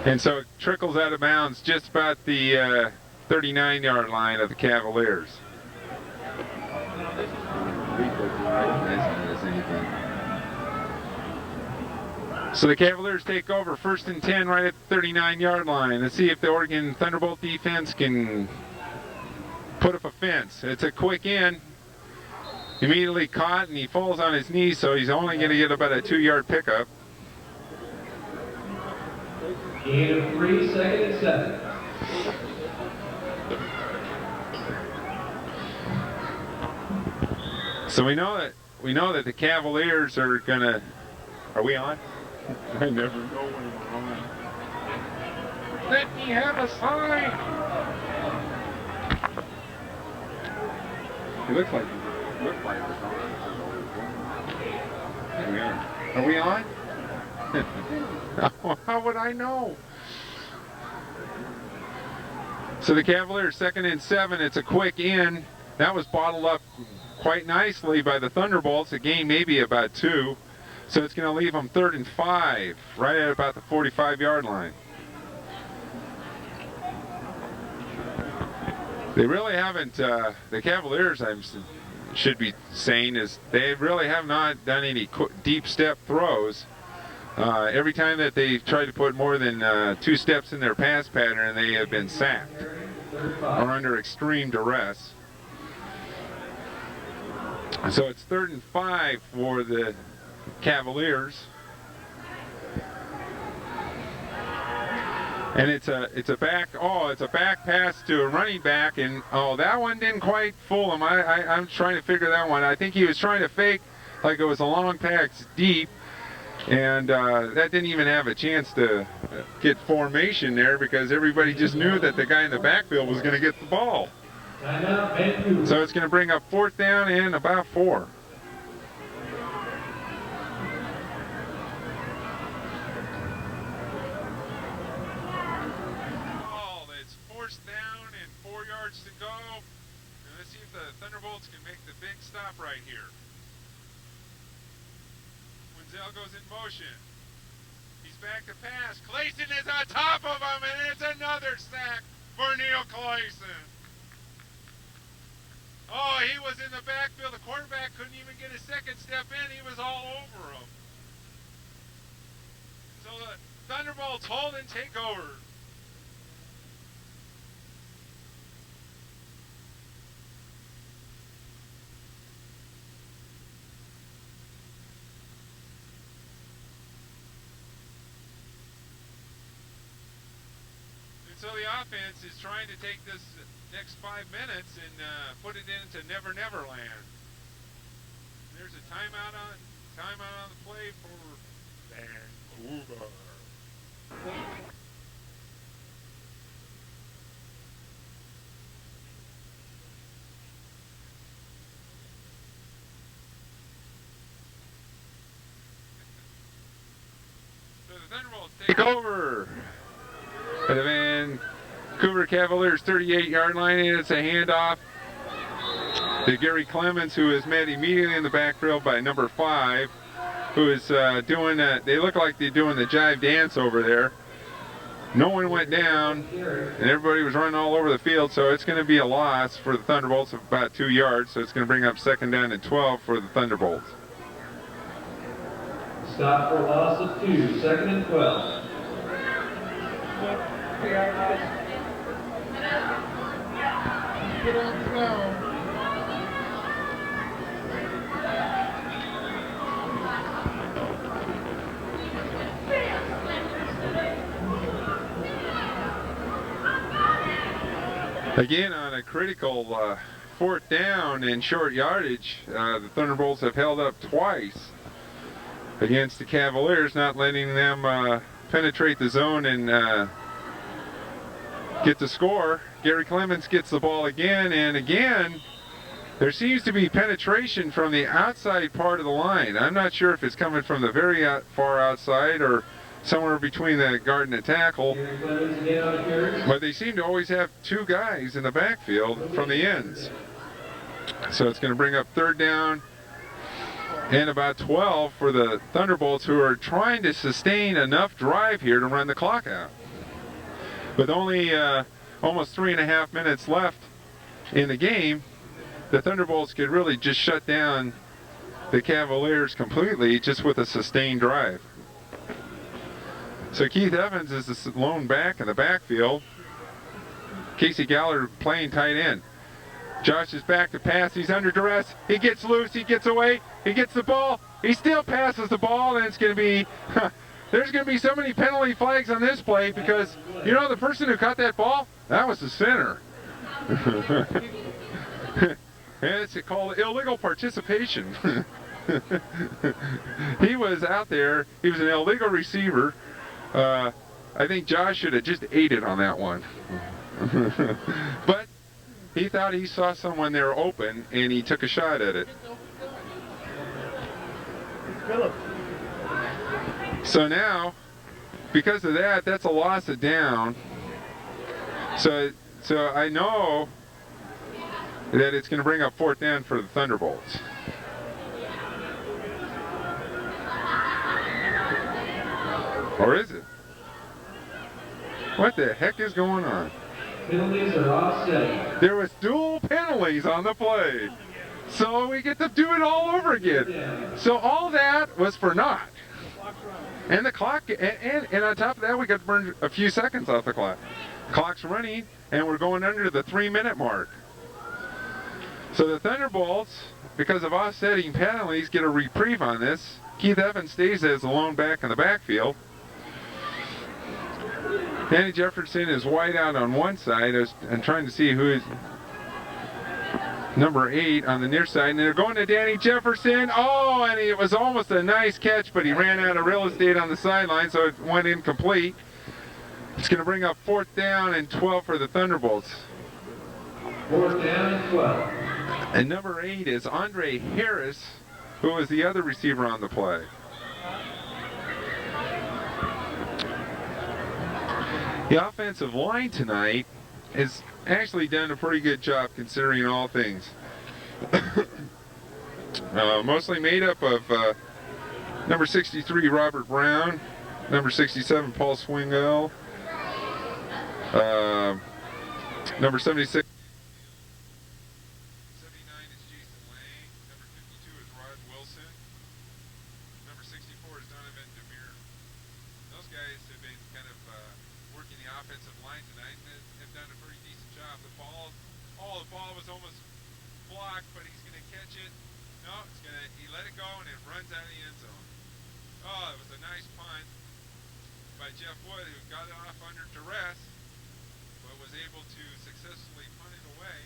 And so it trickles out of bounds just about the 39-yard line of the Cavaliers. So the Cavaliers take over 1st and 10 right at the 39-yard line. Let's see if the Oregon Thunderbolt defense can put up a fence. It's a quick in. Immediately caught, and he falls on his knee, so he's only going to get about a 2-yard pickup. Gain of 3, 2nd and 7. So we know that the Cavaliers are going to. Are we on? I never know when we're on. Let me have a sign. It looks like it's on. Are we on? How would I know? So the Cavaliers 2nd and 7. It's a quick in. That was bottled up quite nicely by the Thunderbolts. A gain maybe about 2. So it's going to leave them 3rd and 5, right at about the 45-yard line. They really haven't, the Cavaliers, I should be saying, is they really have not done any deep step throws. Every time that they've tried to put more than 2 steps in their pass pattern, they have been sacked or under extreme duress. So it's 3rd and 5 for the Cavaliers. And it's a back pass to a running back, and that one didn't quite fool him. I'm trying to figure that one. I think he was trying to fake like it was a long pass deep, and that didn't even have a chance to get formation there because everybody just knew that the guy in the backfield was going to get the ball. So it's going to bring up 4th down and about 4. Down and 4 yards to go. And let's see if the Thunderbolts can make the big stop right here. Wenzel goes in motion. He's back to pass. Clayson is on top of him, and it's another sack for Neil Clayson. Oh, he was in the backfield. The quarterback couldn't even get a second step in. He was all over him. So the Thunderbolts hold and take over. So the offense is trying to take this next 5 minutes and put it into Never Never Land. There's a timeout on the play for Vancouver. So the Thunderbolts take over at the Vancouver Cavaliers 38-yard line, and it's a handoff to Gary Clemens, who is met immediately in the backfield by number 5, who is doing they look like they're doing the jive dance over there. No one went down, and everybody was running all over the field, so it's going to be a loss for the Thunderbolts of about 2 yards, so it's going to bring up 2nd down and 12 for the Thunderbolts. Stop for a loss of 2, 2nd and 12. Get on the ground. Again, on a critical 4th down and short yardage, the Thunderbolts have held up twice against the Cavaliers, not letting them penetrate the zone and get the score. Gary Clemens gets the ball again, and again, there seems to be penetration from the outside part of the line. I'm not sure if it's coming from the very far outside or somewhere between the guard and the tackle, but they seem to always have 2 guys in the backfield from the ends. So it's going to bring up 3rd down and about 12 for the Thunderbolts, who are trying to sustain enough drive here to run the clock out. With only almost 3.5 minutes left in the game, the Thunderbolts could really just shut down the Cavaliers completely just with a sustained drive. So Keith Evans is the lone back in the backfield. Casey Galler playing tight end. Josh is back to pass. He's under duress. He gets loose. He gets away. He gets the ball. He still passes the ball, and it's going to be there's going to be so many penalty flags on this play because, you know, the person who caught that ball, that was the center. And it's called illegal participation. He was out there. He was an illegal receiver. I think Josh should have just ate it on that one. But he thought he saw someone there open, and he took a shot at it. So now, because of that, that's a loss of down. So I know that it's going to bring up 4th down for the Thunderbolts. Or is it? What the heck is going on? Penalties are offset. There was dual penalties on the play. So we get to do it all over again. So all that was for naught. And the clock, and on top of that, we got to burn a few seconds off the clock. Clock's running, and we're going under the 3-minute mark. So the Thunderbolts, because of offsetting penalties, get a reprieve on this. Keith Evans stays as the lone back in the backfield. Danny Jefferson is wide out on one side. I'm trying to see who is number 8 on the near side. And they're going to Danny Jefferson. Oh, and it was almost a nice catch, but he ran out of real estate on the sideline, so it went incomplete. It's going to bring up 4th down and 12 for the Thunderbolts. 4th down and 12. And number 8 is Andre Harris, who was the other receiver on the play. The offensive line tonight has actually done a pretty good job considering all things. Mostly made up of number 63 Robert Brown, number 67 Paul Swingle, number 76 is Jason Lang, number 52 is Rod Wilson, number 64 is Donovan Demir. Those guys have been kind of working the offensive line tonight and have done a pretty decent job. The ball was almost blocked, but he's going to catch it. No, he let it go and it runs out of the end zone. Oh, it was a nice punt by Jeff Wood, who got it off under duress, but was able to successfully punt it away.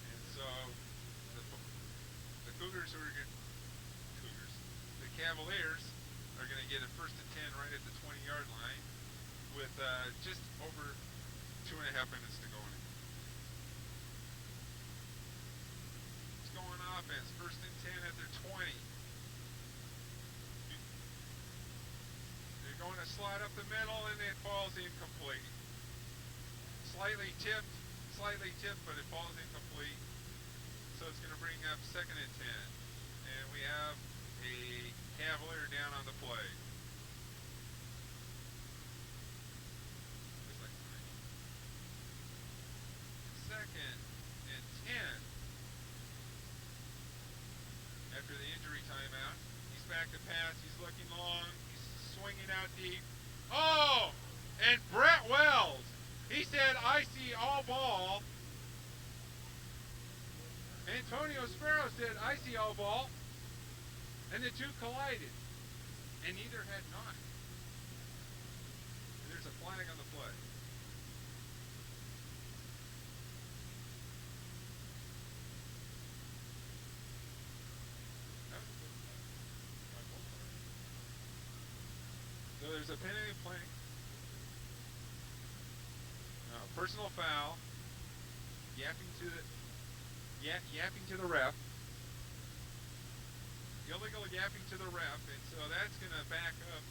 And so the Cavaliers are going to get a 1st and 10 right at the 20-yard line with just over 2.5 minutes to go in. It's going offense, 1st and 10 at their 20. They're going to slide up the middle, and it falls incomplete. slightly tipped, but it falls incomplete. So it's going to bring up 2nd and 10. And we have a Cavalier down on the play. Just like mine. 2nd and 10. After the injury timeout. He's back to pass. He's looking long. He's swinging out deep. Oh! And Brett Wells. He said, I see all ball. Antonio Sparrow said, I see all ball. And the two collided. And neither had not. And there's a flag on the play. So there's a penalty flag. Personal foul. Yapping to the ref. Illegal yapping to the ref, and so that's going to back up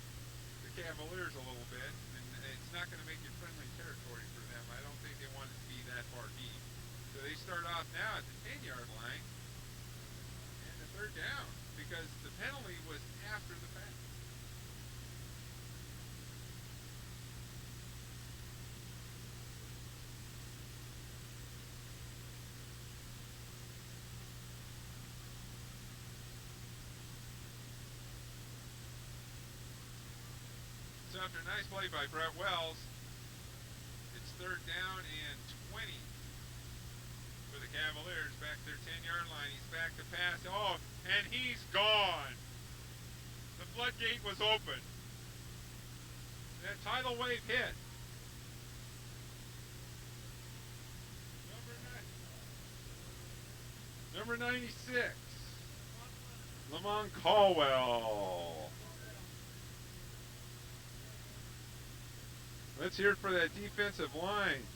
the Cavaliers a little bit, and it's not going to make it friendly territory for them. I don't think they want it to be that far deep. So they start off now at the 10-yard line, and the 3rd down, because the penalty was after the fact. So after a nice play by Brett Wells, it's 3rd down and 20 for the Cavaliers back to their 10-yard line. He's back to pass. Oh, and he's gone. The floodgate was open. That tidal wave hit. Number 96, Lamont Caldwell. Let's hear it for that defensive line.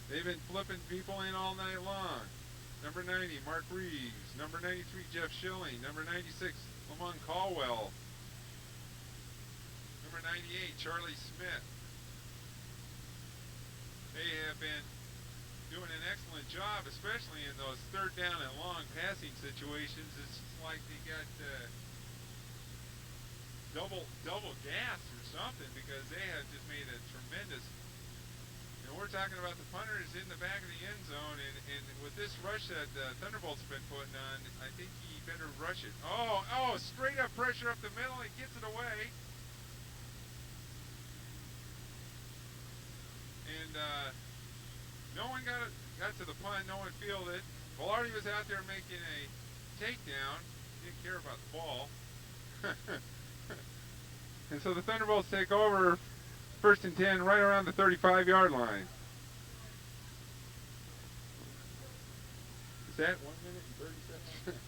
They've been flipping people in all night long. Number 90, Mark Reeves. Number 93, Jeff Schilling. Number 96, Lamont Caldwell. Number 98, Charlie Smith. They have been doing an excellent job, especially in those 3rd down and long passing situations. It's like they got double gas or something, because they have just made a tremendous. And we're talking about the punter is in the back of the end zone, and with this rush that Thunderbolts been putting on, I think he better rush it. Oh, straight up pressure up the middle. He gets it away. And no one got to the punt. No one fielded it. Velarde was out there making a takedown. Didn't care about the ball. And so the Thunderbolts take over 1st and 10 right around the 35-yard line. Is that 1 minute and 30 seconds?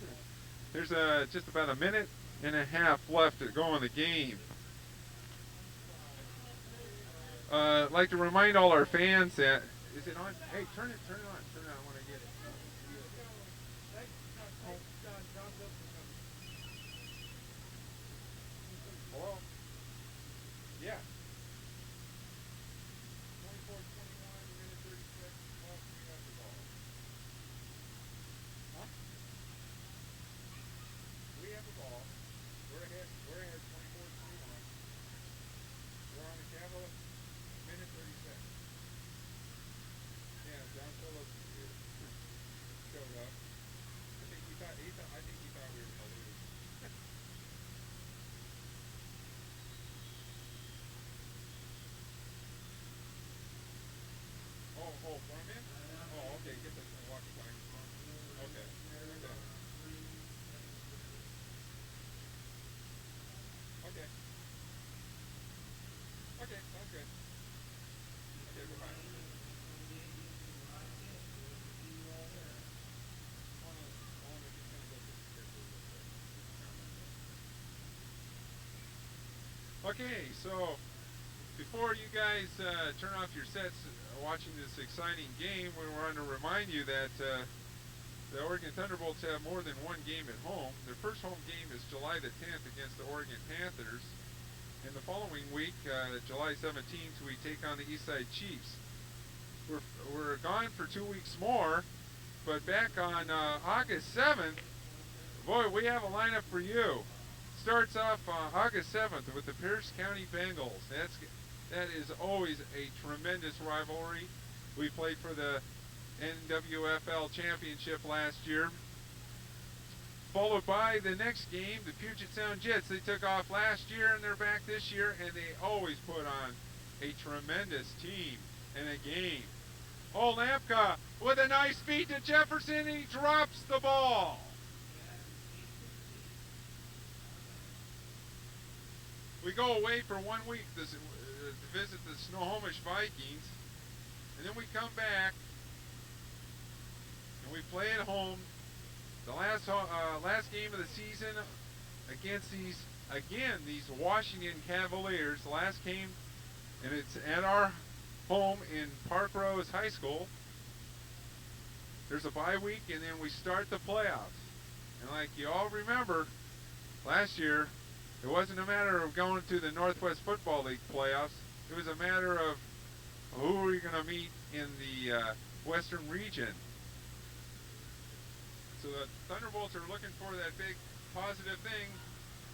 There's just about a minute and a half left to go in the game. I'd like to remind all our fans that, is it on? Hey, turn it on. I want to get it. Hello? Yeah. 24-21, minute 36, well, we got the ball. Huh? We have the ball. We're ahead 24-21. We're on the Cavaliers, minute 36. Yeah, John Phillips is here. Showed up. I think he thought we were going to lose. Oh, from him? Oh, okay, get this walkie-talkie. Okay. Okay, sounds good. Okay, bye-bye. Okay, so before you guys turn off your sets watching this exciting game, we want to remind you that the Oregon Thunderbolts have more than one game at home. Their first home game is July the 10th against the Oregon Panthers. And the following week, July 17th, we take on the Eastside Chiefs. We're gone for 2 weeks more, but back on August 7th, boy, we have a lineup for you. Starts off August 7th with the Pierce County Bengals. That is always a tremendous rivalry. We played for the NWFL championship last year. Followed by the next game, the Puget Sound Jets. They took off last year and they're back this year, and they always put on a tremendous team and a game. Oh, Lampka with a nice feed to Jefferson, and he drops the ball. We go away for 1 week to visit the Snohomish Vikings, and then we come back and we play at home. The last game of the season against these Washington Cavaliers. The last game, and it's at our home in Park Rose High School. There's a bye week, and then we start the playoffs. And like you all remember, last year, it wasn't a matter of going to the Northwest Football League playoffs. It was a matter of who are we going to meet in the Western region. So the Thunderbolts are looking for that big positive thing.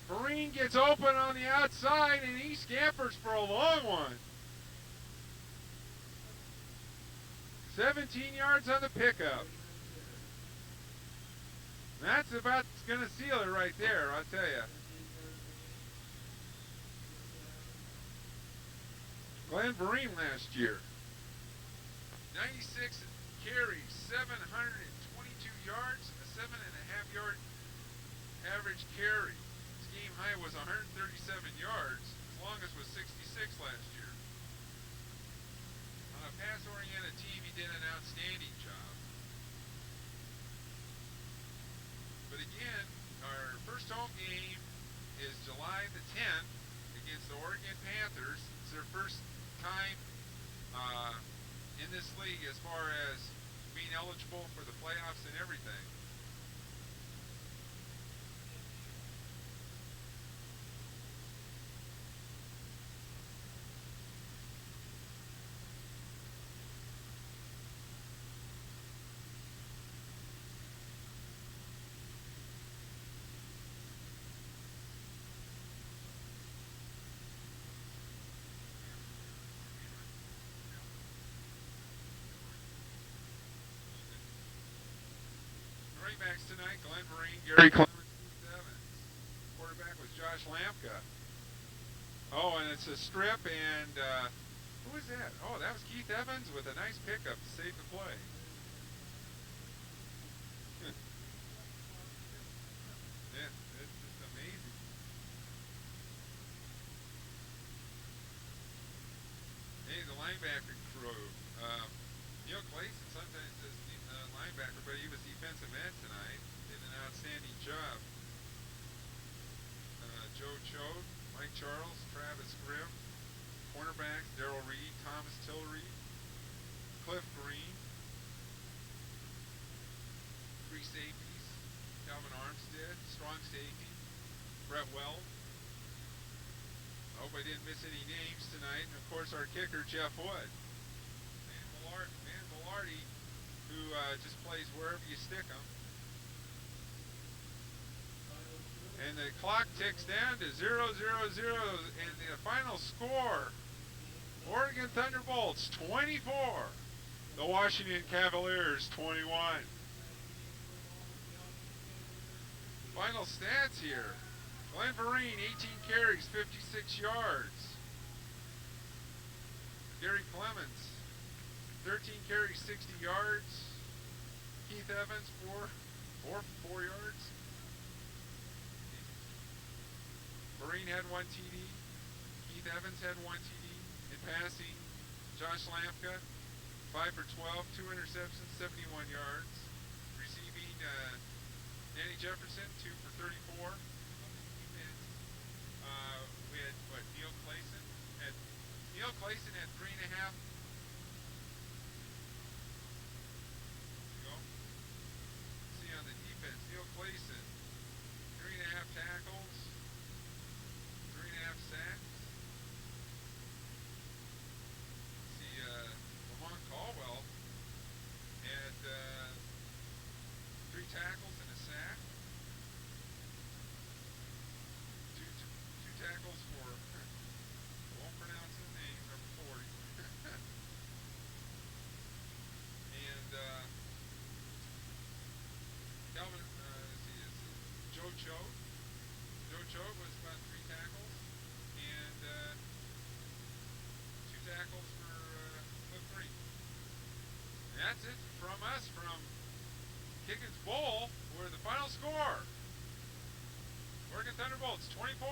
Vereen gets open on the outside, and he scampers for a long one. 17 yards on the pickup. That's about going to seal it right there, I'll tell you. Glenn Vereen last year. 96 carries, 722 yards, a 7.5-yard average carry. His game high was 137 yards. His longest was 66 last year. On a pass-oriented team, he did an outstanding job. But again, our first home game is July the 10th against the Oregon Panthers. It's their first time in this league as far as being eligible for the playoffs and everything. Backs tonight, Glenn Vereen, Gary Clemens, Keith Evans. Quarterback was Josh Lampka. Oh, and it's a strip, and who was that? Oh, that was Keith Evans with a nice pickup to save the play. Yeah, it's amazing. Hey, the linebacker crew. Neil Clayson sometimes does linebacker, but he was defensive end tonight. Did an outstanding job. Joe Chode, Mike Charles, Travis Grimm. Cornerbacks, Darrell Reed, Thomas Tillery, Cliff Green. 3 safeties, Calvin Armstead, strong safety, Brett Weld. I hope I didn't miss any names tonight. And of course, our kicker, Jeff Wood. Man Velarde, who just plays wherever you stick him. And the clock ticks down to 0-0-0, and the final score, Oregon Thunderbolts 24, the Washington Cavaliers 21. Final stats here. Glenn Vereen, 18 carries, 56 yards. Gary Clemens, 13 carries, 60 yards. Keith Evans, 4 yards. Vereen had 1 TD. Keith Evans had 1 TD. In passing, Josh Lampka, 5 for 12, 2 interceptions, 71 yards. Receiving, Danny Jefferson, 2 for 34. We had, Neil Clayson? Neil Clayson had 3.5. See on the defense, Neil Clayson, 3.5 tackles, 3.5 sacks. Joe Choate. Joe Choate was about 3 tackles and 2 tackles for Cliff Green. And that's it from us from Kickens Bowl, where the final score, Oregon Thunderbolts 24,